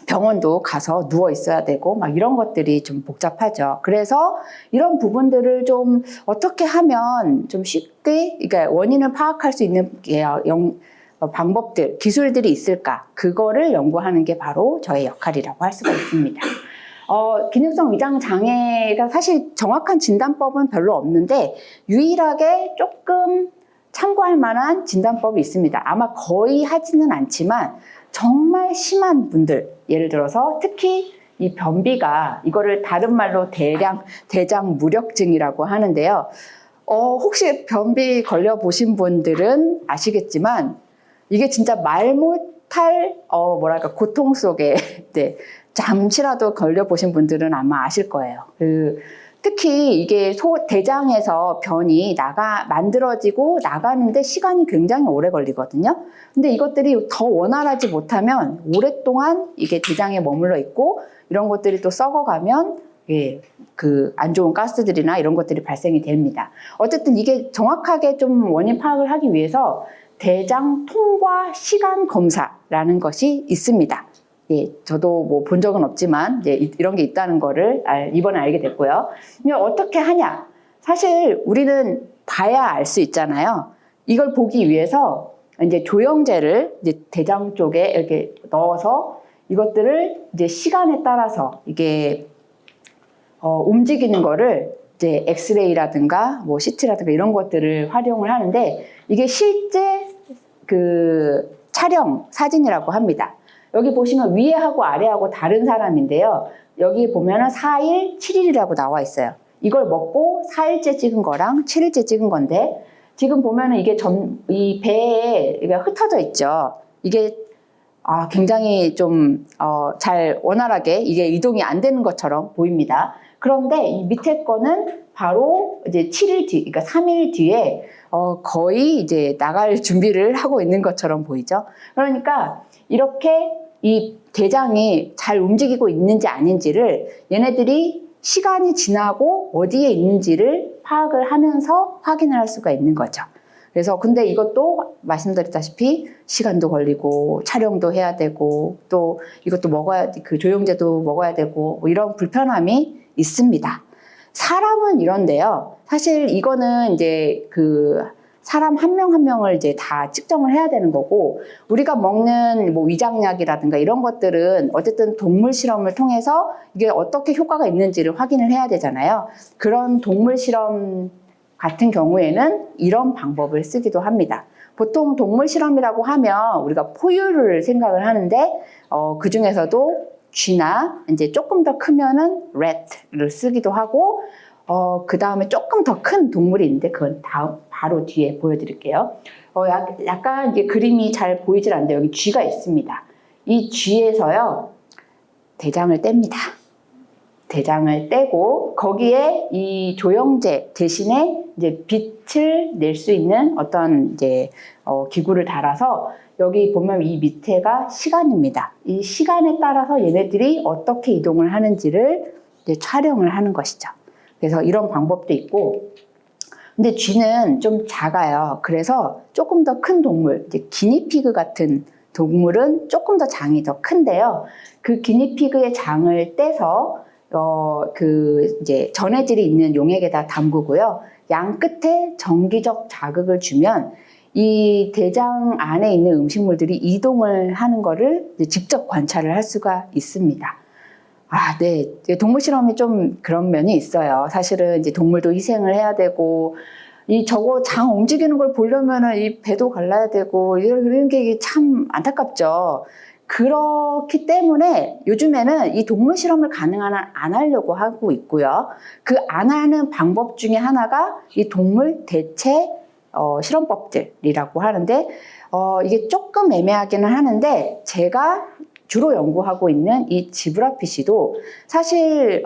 병원도 가서 누워 있어야 되고 막 이런 것들이 좀 복잡하죠. 그래서 이런 부분들을 좀 어떻게 하면 좀 쉽게, 그러니까 원인을 파악할 수 있는 방법들, 기술들이 있을까? 그거를 연구하는 게 바로 저의 역할이라고 할 수가 있습니다. 기능성 위장 장애가 사실 정확한 진단법은 별로 없는데 유일하게 조금 참고할 만한 진단법이 있습니다. 아마 거의 하지는 않지만 정말 심한 분들, 예를 들어서 특히 이 변비가, 이거를 다른 말로 대장 무력증이라고 하는데요. 혹시 변비 걸려보신 분들은 아시겠지만 이게 진짜 말 못할 고통 속에 네, 잠시라도 걸려보신 분들은 아마 아실 거예요. 특히 이게 대장에서 변이 만들어지고 나가는데 시간이 굉장히 오래 걸리거든요. 근데 이것들이 더 원활하지 못하면 오랫동안 이게 대장에 머물러 있고 이런 것들이 또 썩어가면 그 안 좋은 가스들이나 이런 것들이 발생이 됩니다. 어쨌든 이게 정확하게 좀 원인 파악을 하기 위해서 대장 통과 시간 검사라는 것이 있습니다. 예, 저도 뭐 본 적은 없지만 이제 이런 게 있다는 거를 이번에 알게 됐고요. 근데 어떻게 하냐? 사실 우리는 봐야 알 수 있잖아요. 이걸 보기 위해서 이제 조영제를 이제 대장 쪽에 이렇게 넣어서 이것들을 이제 시간에 따라서 이게 움직이는 거를 이제 엑스레이라든가 뭐 CT라든가 이런 것들을 활용을 하는데 이게 실제 그 촬영 사진이라고 합니다. 여기 보시면 위에하고 아래하고 다른 사람인데요. 여기 보면은 4일, 7일이라고 나와 있어요. 이걸 먹고 4일째 찍은 거랑 7일째 찍은 건데 지금 보면은 이게 이 배에 이게 흩어져 있죠. 이게 굉장히 좀 잘 원활하게 이게 이동이 안 되는 것처럼 보입니다. 그런데 이 밑에 거는 바로 이제 7일 뒤, 그러니까 3일 뒤에 거의 이제 나갈 준비를 하고 있는 것처럼 보이죠. 그러니까 이렇게 이 대장이 잘 움직이고 있는지 아닌지를 얘네들이 시간이 지나고 어디에 있는지를 파악을 하면서 확인을 할 수가 있는 거죠. 그래서 근데 이것도 말씀드렸다시피 시간도 걸리고 촬영도 해야 되고 또 이것도 그 조영제도 먹어야 되고 뭐 이런 불편함이 있습니다. 사람은 이런데요. 사실 이거는 이제 그 사람 한 명 한 명을 이제 다 측정을 해야 되는 거고 우리가 먹는 뭐 위장약이라든가 이런 것들은 어쨌든 동물 실험을 통해서 이게 어떻게 효과가 있는지를 확인을 해야 되잖아요. 그런 동물 실험 같은 경우에는 이런 방법을 쓰기도 합니다. 보통 동물 실험이라고 하면 우리가 포유를 생각을 하는데 그 중에서도 쥐나 이제 조금 더 크면은 rat를 쓰기도 하고 그 다음에 조금 더 큰 동물이 있는데 그건 바로 뒤에 보여드릴게요. 약간 이게 그림이 잘 보이질 않는데 여기 쥐가 있습니다. 이 쥐에서요 대장을 뗍니다. 대장을 떼고 거기에 이 조영제 대신에 이제 빛을 낼 수 있는 어떤 이제 기구를 달아서 여기 보면 이 밑에가 시간입니다. 이 시간에 따라서 얘네들이 어떻게 이동을 하는지를 이제 촬영을 하는 것이죠. 그래서 이런 방법도 있고, 근데 쥐는 좀 작아요. 그래서 조금 더 큰 동물, 이제 기니피그 같은 동물은 조금 더 장이 더 큰데요. 그 기니피그의 장을 떼서 이제 전해질이 있는 용액에다 담그고요. 양 끝에 정기적 자극을 주면 이 대장 안에 있는 음식물들이 이동을 하는 거를 직접 관찰을 할 수가 있습니다. 네. 동물 실험이 좀 그런 면이 있어요. 사실은 이제 동물도 희생을 해야 되고, 저거 장 움직이는 걸 보려면은 이 배도 갈라야 되고, 이런 게 참 안타깝죠. 그렇기 때문에 요즘에는 이 동물 실험을 가능한 한 안 하려고 하고 있고요. 그 안 하는 방법 중에 하나가 이 동물 대체 실험법들이라고 하는데, 이게 조금 애매하기는 하는데, 제가 주로 연구하고 있는 이 지브라피쉬도 사실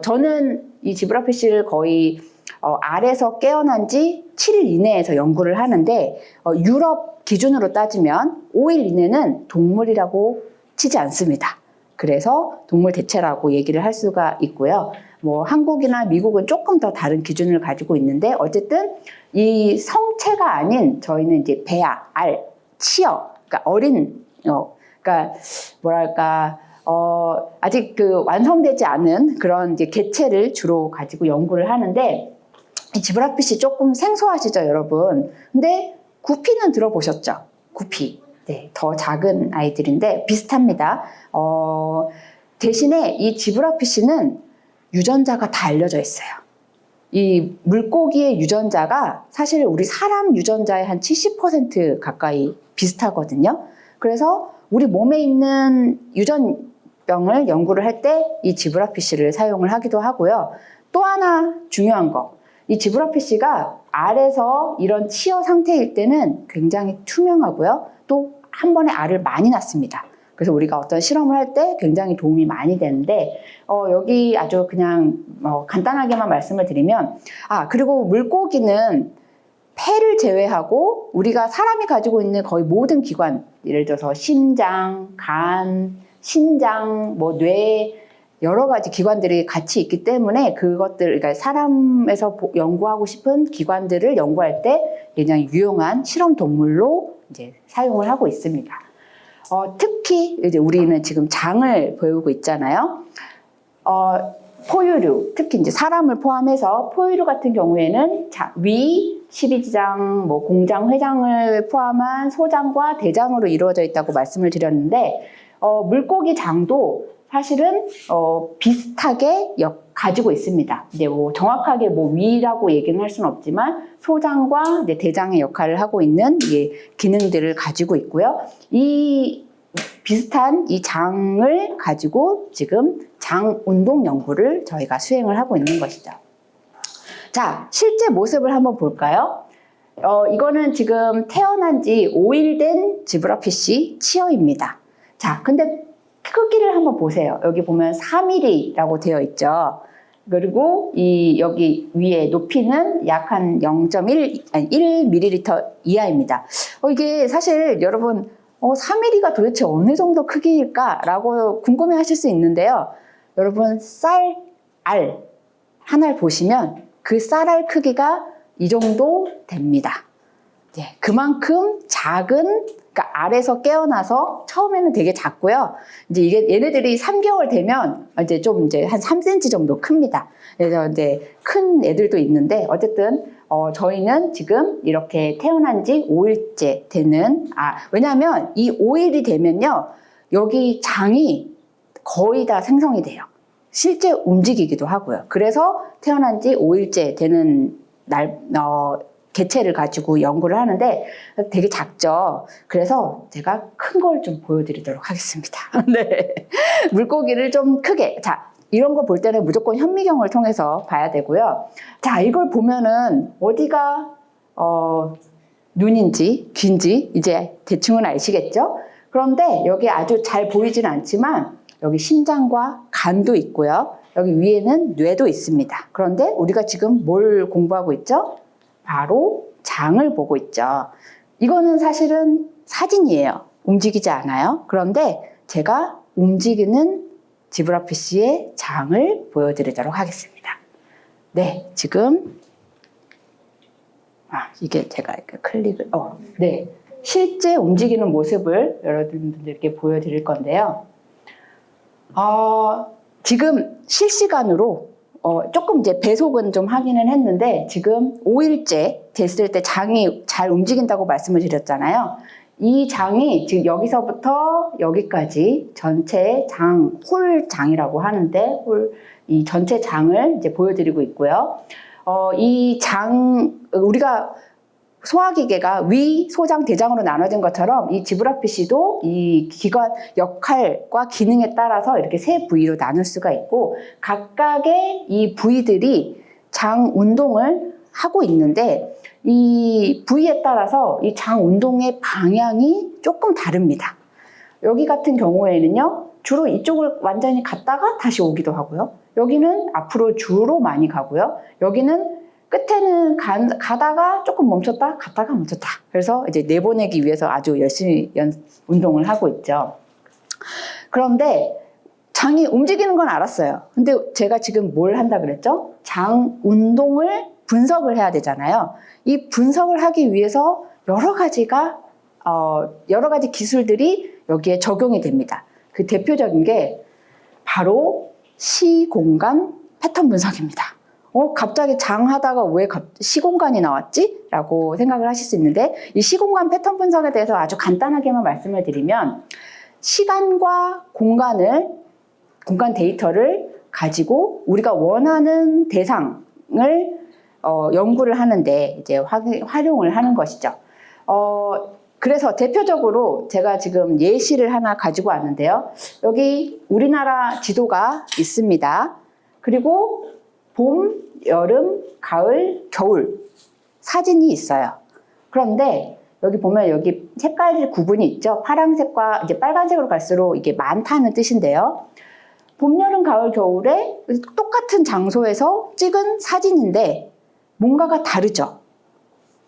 저는 이 지브라피쉬를 거의 알에서 깨어난 지 7일 이내에서 연구를 하는데 유럽 기준으로 따지면 5일 이내는 동물이라고 치지 않습니다. 그래서 동물 대체라고 얘기를 할 수가 있고요. 뭐 한국이나 미국은 조금 더 다른 기준을 가지고 있는데 어쨌든 이 성체가 아닌 저희는 이제 배아, 알, 치어, 그러니까 어린 그러니까 뭐랄까 아직 그 완성되지 않은 그런 이제 개체를 주로 가지고 연구를 하는데 이 지브라피시 조금 생소하시죠, 여러분? 근데 구피는 들어보셨죠? 구피. 네, 더 작은 아이들인데 비슷합니다. 대신에 이 지브라피시는 유전자가 다 알려져 있어요. 이 물고기의 유전자가 사실 우리 사람 유전자의 한 70% 가까이 비슷하거든요. 그래서 우리 몸에 있는 유전병을 연구를 할 때 이 지브라피시를 사용을 하기도 하고요. 또 하나 중요한 거. 이 지브라피시가 알에서 이런 치어 상태일 때는 굉장히 투명하고요. 또 한 번에 알을 많이 낳습니다. 그래서 우리가 어떤 실험을 할 때 굉장히 도움이 많이 되는데 여기 아주 그냥 간단하게만 말씀을 드리면 그리고 물고기는 폐를 제외하고 우리가 사람이 가지고 있는 거의 모든 기관, 예를 들어서 심장, 간, 신장, 뭐 뇌, 여러 가지 기관들이 같이 있기 때문에 그것들, 그러니까 사람에서 연구하고 싶은 기관들을 연구할 때 굉장히 유용한 실험 동물로 이제 사용을 하고 있습니다. 특히 이제 우리는 지금 장을 배우고 있잖아요. 포유류, 특히 이제 사람을 포함해서 포유류 같은 경우에는 위, 십이지장, 뭐 공장, 회장을 포함한 소장과 대장으로 이루어져 있다고 말씀을 드렸는데 물고기 장도 사실은 비슷하게 가지고 있습니다. 이제 뭐 정확하게 뭐 위라고 얘기는 할 수는 없지만 소장과 이제 대장의 역할을 하고 있는 기능들을 가지고 있고요. 이 비슷한 이 장을 가지고 지금 장 운동 연구를 저희가 수행을 하고 있는 것이죠. 자, 실제 모습을 한번 볼까요? 이거는 지금 태어난 지 5일 된 지브라피시 치어입니다. 자, 근데 크기를 한번 보세요. 여기 보면 3mm라고 되어 있죠. 그리고 여기 위에 높이는 약 한 1ml 이하입니다. 이게 사실 여러분 3mm가 도대체 어느 정도 크기일까라고 궁금해 하실 수 있는데요. 여러분 알 하나를 보시면 그 쌀알 크기가 이 정도 됩니다. 네, 그만큼 작은, 그러니까 알에서 깨어나서 처음에는 되게 작고요. 이제 이게 얘네들이 3개월 되면 이제 좀 이제 한 3cm 정도 큽니다. 그래서 이제 큰 애들도 있는데 어쨌든 저희는 지금 이렇게 태어난 지 5일째 되는 왜냐하면 이 5일이 되면요 여기 장이 거의 다 생성이 돼요. 실제 움직이기도 하고요. 그래서 태어난 지 5일째 되는 개체를 가지고 연구를 하는데 되게 작죠. 그래서 제가 큰 걸 좀 보여드리도록 하겠습니다. 네. 물고기를 좀 크게. 자, 이런 거 볼 때는 무조건 현미경을 통해서 봐야 되고요. 자, 이걸 보면은 어디가 눈인지 귀인지 이제 대충은 아시겠죠? 그런데 여기 아주 잘 보이진 않지만 여기 심장과 간도 있고요. 여기 위에는 뇌도 있습니다. 그런데 우리가 지금 뭘 공부하고 있죠? 바로 장을 보고 있죠. 이거는 사실은 사진이에요. 움직이지 않아요. 그런데 제가 움직이는 지브라피시의 장을 보여드리도록 하겠습니다. 네, 지금 이게 제가 이렇게 클릭을 네, 실제 움직이는 모습을 여러분들께 보여드릴 건데요. 지금 실시간으로 조금 이제 배속은 좀 하기는 했는데 지금 5일째 됐을 때 장이 잘 움직인다고 말씀을 드렸잖아요. 이 장이 지금 여기서부터 여기까지 전체 장, 홀장이라고 하는데 이 전체 장을 이제 보여드리고 있고요. 이 장, 우리가 소화기계가 위, 소장, 대장으로 나눠진 것처럼 이 지브라피시도 이 기관 역할과 기능에 따라서 이렇게 세 부위로 나눌 수가 있고 각각의 이 부위들이 장 운동을 하고 있는데 이 부위에 따라서 이 장 운동의 방향이 조금 다릅니다. 여기 같은 경우에는요, 주로 이쪽을 완전히 갔다가 다시 오기도 하고요. 여기는 앞으로 주로 많이 가고요. 여기는 끝에는 가다가 조금 멈췄다, 갔다가 멈췄다. 그래서 이제 내보내기 위해서 아주 열심히 운동을 하고 있죠. 그런데 장이 움직이는 건 알았어요. 근데 제가 지금 뭘 한다 그랬죠? 장 운동을 분석을 해야 되잖아요. 이 분석을 하기 위해서 여러 가지 기술들이 여기에 적용이 됩니다. 그 대표적인 게 바로 시공간 패턴 분석입니다. 갑자기 장 하다가 왜 시공간이 나왔지? 라고 생각을 하실 수 있는데, 이 시공간 패턴 분석에 대해서 아주 간단하게만 말씀을 드리면, 시간과 공간 데이터를 가지고 우리가 원하는 대상을 연구를 하는데 이제 활용을 하는 것이죠. 그래서 대표적으로 제가 지금 예시를 하나 가지고 왔는데요. 여기 우리나라 지도가 있습니다. 그리고 봄, 여름, 가을, 겨울 사진이 있어요. 그런데 여기 보면 여기 색깔 구분이 있죠. 파란색과 이제 빨간색으로 갈수록 이게 많다는 뜻인데요. 봄, 여름, 가을, 겨울에 똑같은 장소에서 찍은 사진인데 뭔가가 다르죠.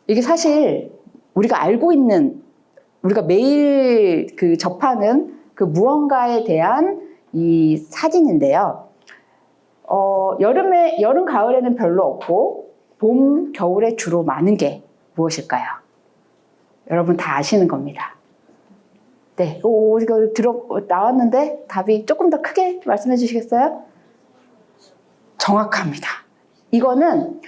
이게 사실 우리가 알고 있는, 우리가 매일 접하는 그 무언가에 대한 이 사진인데요. 여름, 가을에는 별로 없고 봄, 겨울에 주로 많은 게 무엇일까요? 여러분 다 아시는 겁니다. 네, 이거 나왔는데 답이 조금 더 크게 말씀해 주시겠어요? 정확합니다. 이거는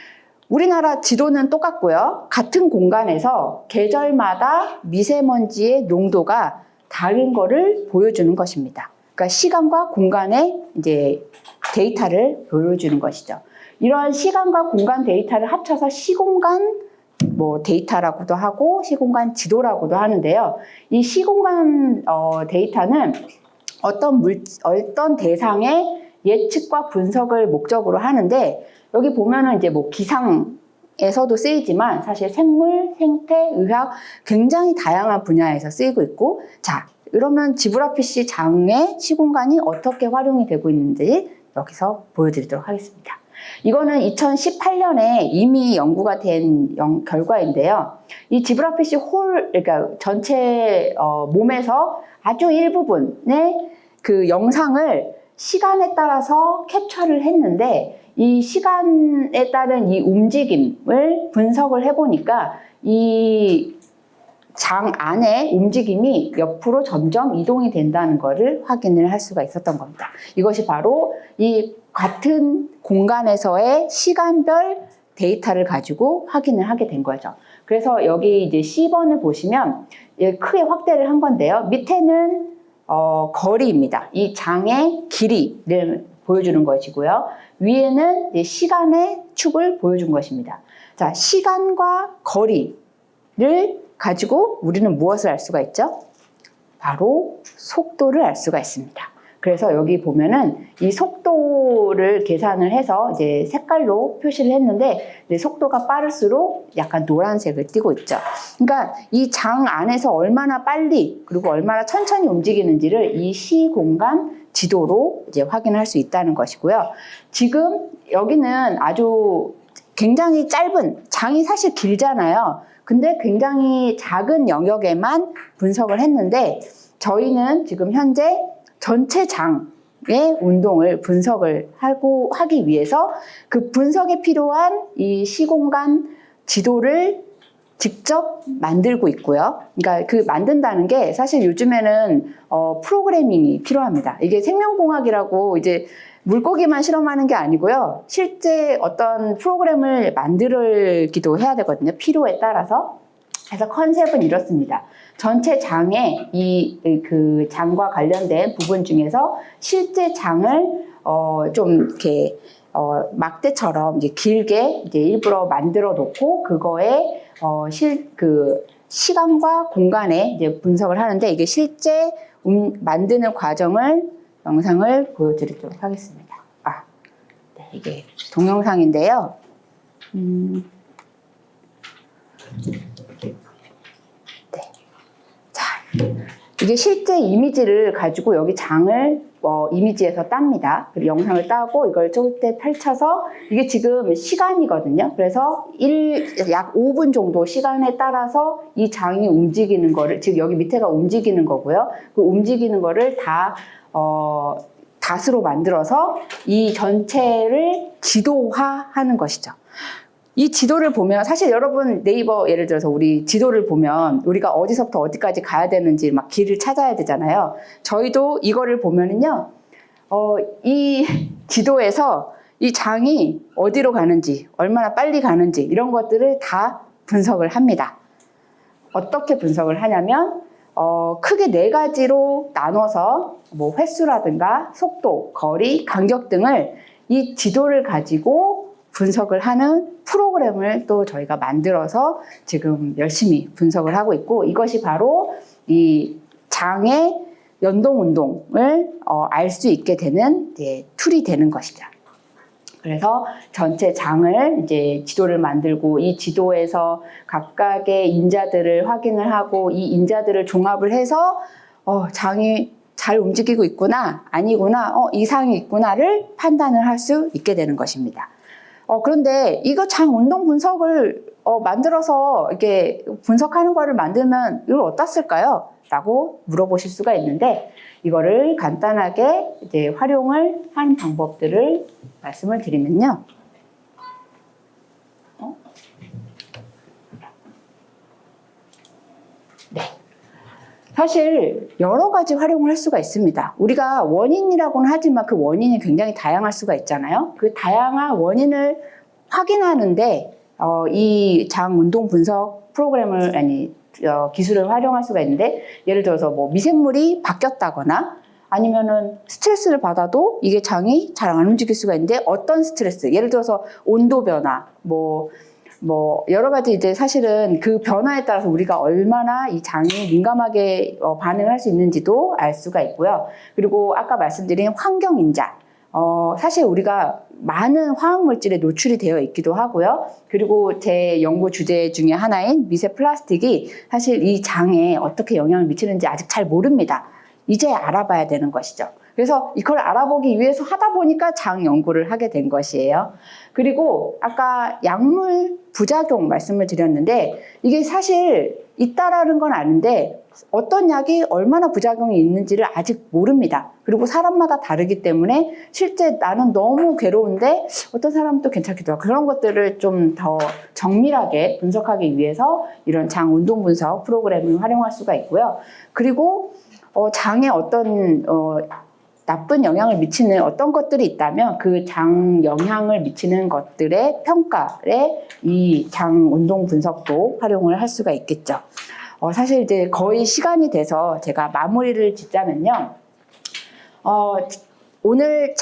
우리나라 지도는 똑같고요. 같은 공간에서 계절마다 미세먼지의 농도가 다른 거를 보여주는 것입니다. 그러니까 시간과 공간의 이제 데이터를 보여주는 것이죠. 이러한 시간과 공간 데이터를 합쳐서 시공간 데이터라고도 하고 시공간 지도라고도 하는데요. 이 시공간 데이터는 어떤 대상의 예측과 분석을 목적으로 하는데, 여기 보면은 이제 기상에서도 쓰이지만 사실 생물, 생태, 의학 굉장히 다양한 분야에서 쓰이고 있고, 자, 그러면 지브라피쉬 장의 시공간이 어떻게 활용이 되고 있는지 여기서 보여드리도록 하겠습니다. 이거는 2018년에 이미 연구가 된 결과인데요. 이 지브라피쉬 그러니까 전체 몸에서 아주 일부분의 그 영상을 시간에 따라서 캡처를 했는데, 이 시간에 따른 이 움직임을 분석을 해보니까 이 장 안의 움직임이 옆으로 점점 이동이 된다는 것을 확인을 할 수가 있었던 겁니다. 이것이 바로 이 같은 공간에서의 시간별 데이터를 가지고 확인을 하게 된 거죠. 그래서 여기 이제 C번을 보시면 크게 확대를 한 건데요. 밑에는 거리입니다. 이 장의 길이를 보여주는 것이고요. 위에는 이제 시간의 축을 보여준 것입니다. 자, 시간과 거리를 가지고 우리는 무엇을 알 수가 있죠? 바로 속도를 알 수가 있습니다. 그래서 여기 보면은 이 속도를 계산을 해서 이제 색깔로 표시를 했는데, 이제 속도가 빠를수록 약간 노란색을 띠고 있죠. 그러니까 이 장 안에서 얼마나 빨리 그리고 얼마나 천천히 움직이는지를 이 시공간 지도로 이제 확인할 수 있다는 것이고요. 지금 여기는 아주 굉장히 짧은, 장이 사실 길잖아요. 근데 굉장히 작은 영역에만 분석을 했는데, 저희는 지금 현재 전체 장의 운동을 분석을 하기 위해서 그 분석에 필요한 이 시공간 지도를 직접 만들고 있고요. 그러니까 그 만든다는 게 사실 요즘에는 프로그래밍이 필요합니다. 이게 생명공학이라고 이제 물고기만 실험하는 게 아니고요. 실제 어떤 프로그램을 만들기도 해야 되거든요. 필요에 따라서. 그래서 컨셉은 이렇습니다. 전체 장의 그 장과 관련된 부분 중에서 실제 장을 좀 이렇게 막대처럼 이제 길게 이제 일부러 만들어 놓고 그거에 그 시간과 공간에 이제 분석을 하는데, 이게 실제 만드는 영상을 보여드리도록 하겠습니다. 네, 이게 동영상인데요. 네. 자, 이게 실제 이미지를 가지고 여기 장을 이미지에서 땁니다. 그리고 영상을 따고 이걸 쫄때 펼쳐서 이게 지금 시간이거든요. 그래서 약 5분 정도 시간에 따라서 이 장이 움직이는 거를, 지금 여기 밑에가 움직이는 거고요. 그 움직이는 거를 닷으로 만들어서 이 전체를 지도화하는 것이죠. 이 지도를 보면 사실 여러분 네이버 예를 들어서 우리 지도를 보면 우리가 어디서부터 어디까지 가야 되는지 막 길을 찾아야 되잖아요. 저희도 이거를 보면은요, 이 지도에서 이 장이 어디로 가는지, 얼마나 빨리 가는지 이런 것들을 다 분석을 합니다. 어떻게 분석을 하냐면 크게 4가지로 나눠서 뭐 횟수라든가 속도, 거리, 간격 등을 이 지도를 가지고 분석을 하는 프로그램을 또 저희가 만들어서 지금 열심히 분석을 하고 있고, 이것이 바로 이 장의 연동 운동을 알 수 있게 되는 툴이 되는 것이죠. 그래서 전체 장을 이제 지도를 만들고 이 지도에서 각각의 인자들을 확인을 하고 이 인자들을 종합을 해서 장이 잘 움직이고 있구나, 아니구나, 이상이 있구나를 판단을 할 수 있게 되는 것입니다. 그런데 이거 장 운동 분석을 만들어서 이렇게 분석하는 거를 만들면 이걸 어디다 쓸까요? 라고 물어보실 수가 있는데, 이거를 간단하게 이제 활용을 하는 방법들을 말씀을 드리면요. 네. 사실 여러 가지 활용을 할 수가 있습니다. 우리가 원인이라고는 하지만 그 원인이 굉장히 다양할 수가 있잖아요. 그 다양한 원인을 확인하는데 이 장 운동 분석 프로그램을 기술을 활용할 수가 있는데, 예를 들어서 뭐 미생물이 바뀌었다거나 아니면은 스트레스를 받아도 이게 장이 잘 안 움직일 수가 있는데, 어떤 스트레스, 예를 들어서 온도 변화, 뭐 여러 가지 이제 사실은 그 변화에 따라서 우리가 얼마나 이 장이 민감하게 반응을 할 수 있는지도 알 수가 있고요. 그리고 아까 말씀드린 환경 인자, 사실 우리가 많은 화학물질에 노출이 되어 있기도 하고요. 그리고 제 연구 주제 중에 하나인 미세 플라스틱이 사실 이 장에 어떻게 영향을 미치는지 아직 잘 모릅니다. 이제 알아봐야 되는 것이죠. 그래서 이걸 알아보기 위해서 하다 보니까 장 연구를 하게 된 것이에요. 그리고 아까 약물 부작용 말씀을 드렸는데, 이게 사실 있다라는 건 아는데 어떤 약이 얼마나 부작용이 있는지를 아직 모릅니다. 그리고 사람마다 다르기 때문에 실제 나는 너무 괴로운데 어떤 사람은 또 괜찮기도 하고, 그런 것들을 좀 더 정밀하게 분석하기 위해서 이런 장 운동 분석 프로그램을 활용할 수가 있고요. 그리고 장에 어떤 나쁜 영향을 미치는 어떤 것들이 있다면 그 장 영향을 미치는 것들의 평가에 이 장 운동 분석도 활용을 할 수가 있겠죠. 사실 이제 거의 시간이 돼서 제가 마무리를 짓자면요. 오늘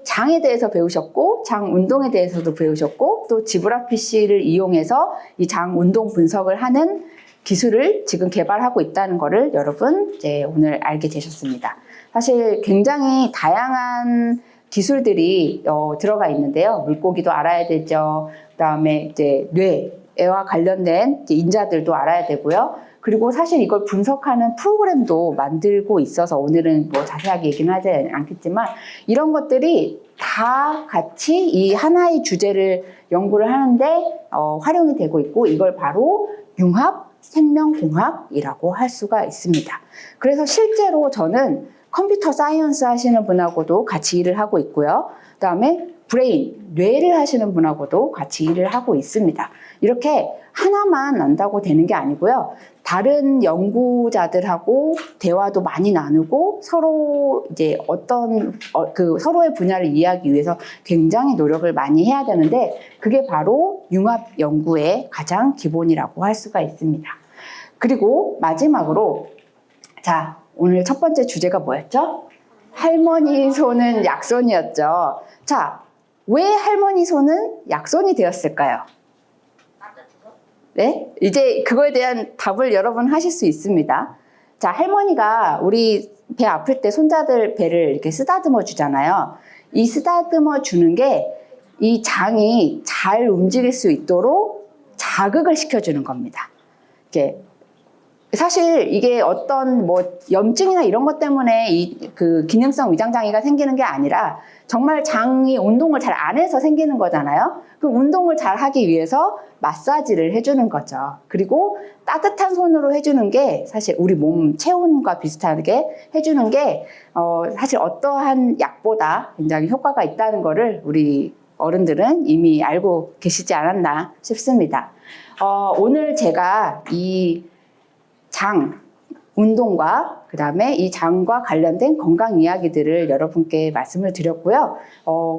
장에 대해서 배우셨고, 장 운동에 대해서도 배우셨고, 또 지브라 PC를 이용해서 이 장 운동 분석을 하는 기술을 지금 개발하고 있다는 것을 여러분 이제 오늘 알게 되셨습니다. 사실 굉장히 다양한 기술들이 들어가 있는데요. 물고기도 알아야 되죠. 그다음에 이제 뇌와 관련된 이제 인자들도 알아야 되고요. 그리고 사실 이걸 분석하는 프로그램도 만들고 있어서 오늘은 뭐 자세하게 얘기는 하지 않겠지만, 이런 것들이 다 같이 이 하나의 주제를 연구를 하는데 활용이 되고 있고, 이걸 바로 융합 생명공학이라고 할 수가 있습니다. 그래서 실제로 저는 컴퓨터 사이언스 하시는 분하고도 같이 일을 하고 있고요. 그다음에 브레인, 뇌를 하시는 분하고도 같이 일을 하고 있습니다. 이렇게 하나만 안다고 되는 게 아니고요. 다른 연구자들하고 대화도 많이 나누고 서로 이제 서로의 분야를 이해하기 위해서 굉장히 노력을 많이 해야 되는데, 그게 바로 융합 연구의 가장 기본이라고 할 수가 있습니다. 그리고 마지막으로, 자, 오늘 첫 번째 주제가 뭐였죠? 할머니 손은 약손이었죠. 자, 왜 할머니 손은 약손이 되었을까요? 네? 이제 그거에 대한 답을 여러분 하실 수 있습니다. 자, 할머니가 우리 배 아플 때 손자들 배를 이렇게 쓰다듬어 주잖아요. 이 쓰다듬어 주는 게 이 장이 잘 움직일 수 있도록 자극을 시켜주는 겁니다. 이렇게 사실 이게 어떤 뭐 염증이나 이런 것 때문에 그 기능성 위장장애가 생기는 게 아니라 정말 장이 운동을 잘 안 해서 생기는 거잖아요. 그 운동을 잘 하기 위해서 마사지를 해주는 거죠. 그리고 따뜻한 손으로 해주는 게 사실 우리 몸 체온과 비슷하게 해주는 게 사실 어떠한 약보다 굉장히 효과가 있다는 거를 우리 어른들은 이미 알고 계시지 않았나 싶습니다. 오늘 제가 이 장 운동과 그 다음에 이 장과 관련된 건강 이야기들을 여러분께 말씀을 드렸고요.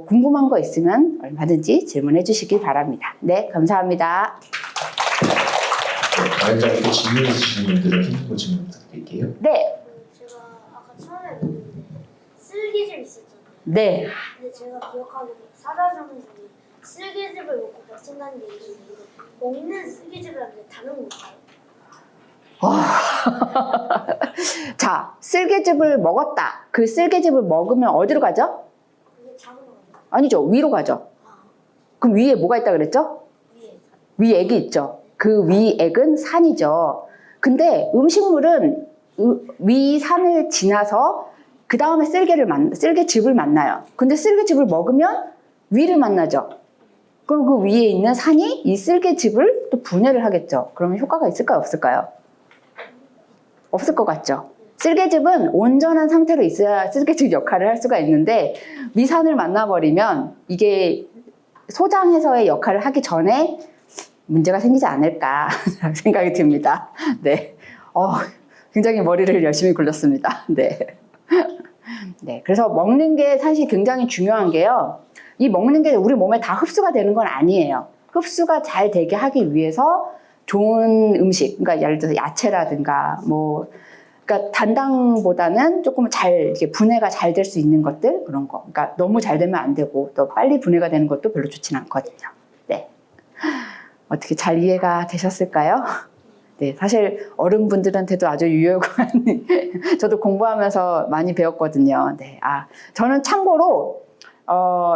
궁금한 거 있으면 얼마든지 질문해 주시기 바랍니다. 네, 감사합니다. 다른자분께 질문 있으신 분들은 손들고 질문 부탁드릴게요. 네, 제가 아까 처음에 봤는데 쓸개즙 있었잖아요. 네. 근데 제가 기억하기로 사자성어는 쓸개즙을 먹고 뱉친다는 게 있는데 이거 먹는 쓸개즙이라는 게 다른 건가요? 자, 쓸개즙을 먹었다. 그 쓸개즙을 먹으면 어디로 가죠? 그게 작은 건가요? 아니죠. 위로 가죠. 그럼 위에 뭐가 있다 그랬죠? 위에 위액이 있죠. 그 위액은 산이죠. 근데 음식물은 위 산을 지나서 그 다음에 쓸개즙을 만나요. 근데 쓸개즙을 먹으면 위를 만나죠. 그럼 그 위에 있는 산이 이 쓸개즙을 또 분해를 하겠죠. 그러면 효과가 있을까요? 없을까요? 없을 것 같죠. 쓸개즙은 온전한 상태로 있어야 쓸개즙 역할을 할 수가 있는데 위산을 만나버리면 이게 소장해서의 역할을 하기 전에 문제가 생기지 않을까 생각이 듭니다. 네, 굉장히 머리를 열심히 굴렸습니다. 네. 네, 그래서 먹는 게 사실 굉장히 중요한 게요. 이 먹는 게 우리 몸에 다 흡수가 되는 건 아니에요. 흡수가 잘 되게 하기 위해서 좋은 음식, 그러니까 예를 들어서 야채라든가 그러니까 단당보다는 조금 잘 이렇게 분해가 잘 될 수 있는 것들 그런 거. 그러니까 너무 잘 되면 안 되고 또 빨리 분해가 되는 것도 별로 좋지는 않거든요. 네, 어떻게 잘 이해가 되셨을까요? 네, 사실 어른분들한테도 아주 유용한 저도 공부하면서 많이 배웠거든요. 네, 저는 참고로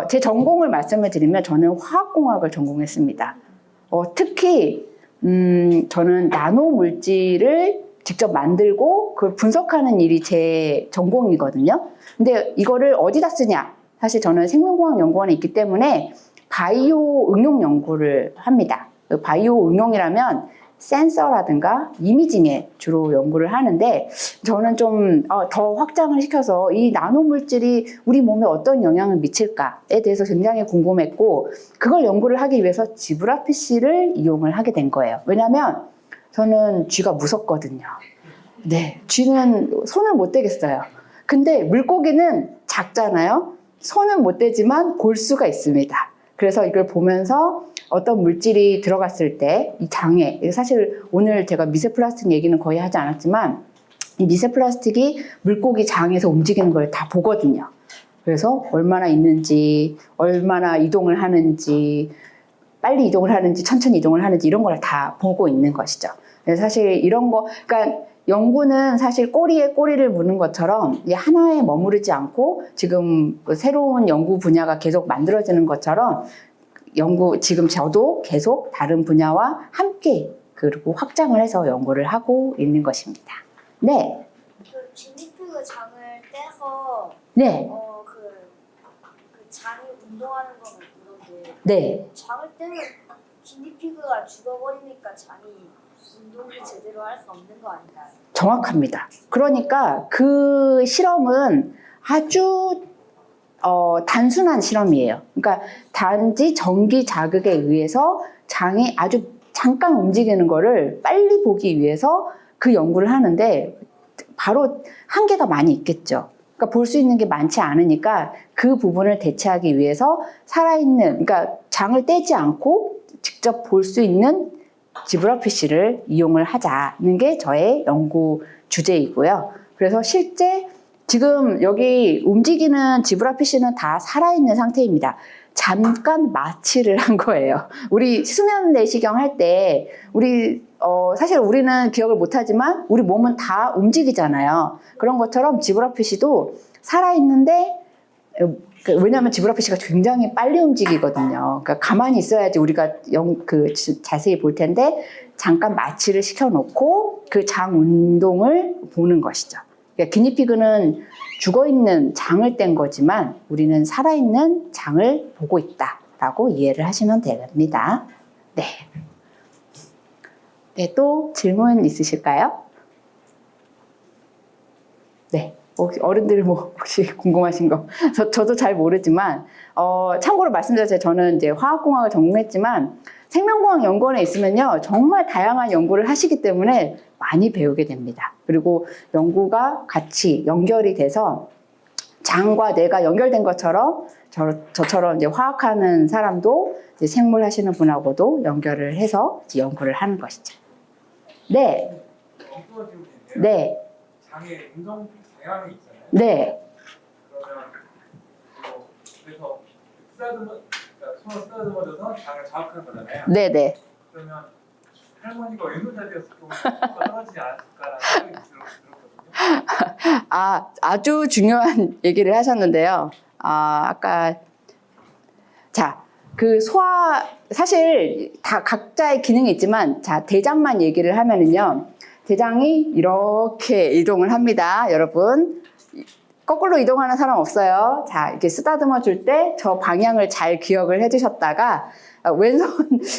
제 전공을 말씀을 드리면 저는 화학공학을 전공했습니다. 특히 저는 나노 물질을 직접 만들고 그걸 분석하는 일이 제 전공이거든요. 근데 이거를 어디다 쓰냐? 사실 저는 생명공학연구원에 있기 때문에 바이오 응용 연구를 합니다. 그 바이오 응용이라면 센서라든가 이미징에 주로 연구를 하는데 저는 좀 더 확장을 시켜서 이 나노 물질이 우리 몸에 어떤 영향을 미칠까에 대해서 굉장히 궁금했고 그걸 연구를 하기 위해서 지브라피쉬를 이용을 하게 된 거예요. 왜냐하면 저는 쥐가 무섭거든요. 네, 쥐는 손을 못 대겠어요. 근데 물고기는 작잖아요. 손은 못 대지만 볼 수가 있습니다. 그래서 이걸 보면서 어떤 물질이 들어갔을 때 이 장에 사실 오늘 제가 미세 플라스틱 얘기는 거의 하지 않았지만 이 미세 플라스틱이 물고기 장에서 움직이는 걸 다 보거든요. 그래서 얼마나 있는지, 얼마나 이동을 하는지, 빨리 이동을 하는지, 천천히 이동을 하는지 이런 걸 다 보고 있는 것이죠. 사실 이런 거, 그러니까 연구는 사실 꼬리에 꼬리를 무는 것처럼 하나에 머무르지 않고 지금 새로운 연구 분야가 계속 만들어지는 것처럼 지금 저도 계속 다른 분야와 함께 그리고 확장을 해서 연구를 하고 있는 것입니다. 네. 그 기니피그 장을 떼서 네. 그 장이 운동하는 건 그런데 네. 장을 떼면 기니피그가 죽어버리니까 장이 운동을 제대로 할 수 없는 거 아닌가요? 정확합니다. 그러니까 그 실험은 아주 단순한 실험이에요. 그러니까 단지 전기 자극에 의해서 장이 아주 잠깐 움직이는 거를 빨리 보기 위해서 그 연구를 하는데 바로 한계가 많이 있겠죠. 그러니까 볼 수 있는 게 많지 않으니까 그 부분을 대체하기 위해서 살아있는, 그러니까 장을 떼지 않고 직접 볼 수 있는 지브라피쉬를 이용을 하자는 게 저의 연구 주제이고요. 그래서 실제 지금 여기 움직이는 지브라피쉬는 다 살아있는 상태입니다. 잠깐 마취를 한 거예요. 우리 수면 내시경 할 때 사실 우리는 기억을 못하지만 우리 몸은 다 움직이잖아요. 그런 것처럼 지브라피쉬도 살아있는데 왜냐하면 지브라피쉬가 굉장히 빨리 움직이거든요. 그러니까 가만히 있어야지 우리가 자세히 볼 텐데 잠깐 마취를 시켜놓고 그 장 운동을 보는 것이죠. 그러니까 기니피그는 죽어있는 장을 뗀 거지만 우리는 살아있는 장을 보고 있다라고 이해를 하시면 됩니다. 네. 네, 또 질문 있으실까요? 네. 혹시 어른들 뭐 혹시 궁금하신 거 저도 잘 모르지만 참고로 말씀드렸어요. 저는 이제 화학공학을 전공했지만 생명공학연구원에 있으면요 정말 다양한 연구를 하시기 때문에 많이 배우게 됩니다. 그리고 연구가 같이 연결이 돼서 장과 뇌가 연결된 것처럼 저처럼 이제 화학하는 사람도 이제 생물 하시는 분하고도 연결을 해서 이제 연구를 하는 것이죠. 네. 네. 장의 운동 다양이 있잖아요. 네. 그러면 그래서 손을 쓰다듬어줘서 장을 자극하는 거잖아요. 네네. 그러면 할머니가 왼손잡이였을 경우 효과가 떨어지지 않았을까라는 생각이 들었거든요. 아주 중요한 얘기를 하셨는데요. 아까 자, 그 소화 사실 다 각자의 기능이 있지만 자, 대장만 얘기를 하면은요. 대장이 이렇게 이동을 합니다. 여러분. 거꾸로 이동하는 사람 없어요. 자, 이렇게 쓰다듬어 줄 때 저 방향을 잘 기억을 해 주셨다가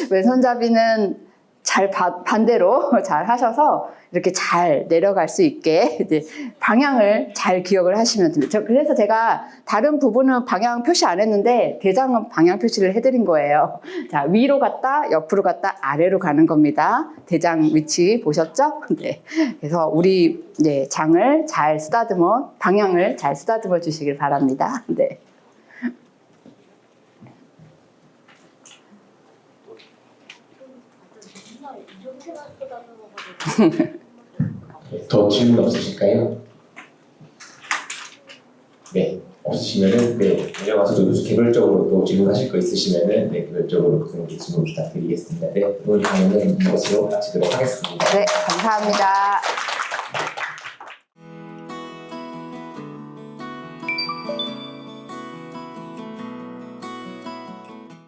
왼손잡이는 잘 반대로 잘 하셔서 이렇게 잘 내려갈 수 있게 이제 방향을 잘 기억을 하시면 됩니다. 그래서 제가 다른 부분은 방향 표시 안 했는데 대장은 방향 표시를 해드린 거예요. 자, 위로 갔다, 옆으로 갔다, 아래로 가는 겁니다. 대장 위치 보셨죠? 네. 그래서 우리 장을 잘 쓰다듬어, 방향을 잘 쓰다듬어 주시길 바랍니다. 네. 더 질문 없으실까요? 네, 없으시면은 내려가서 개별적으로 또 질문하실 거 있으시면은 개별적으로 질문 부탁드리겠습니다. 네, 오늘 강연은 이것으로 마치도록 하겠습니다. 네, 감사합니다.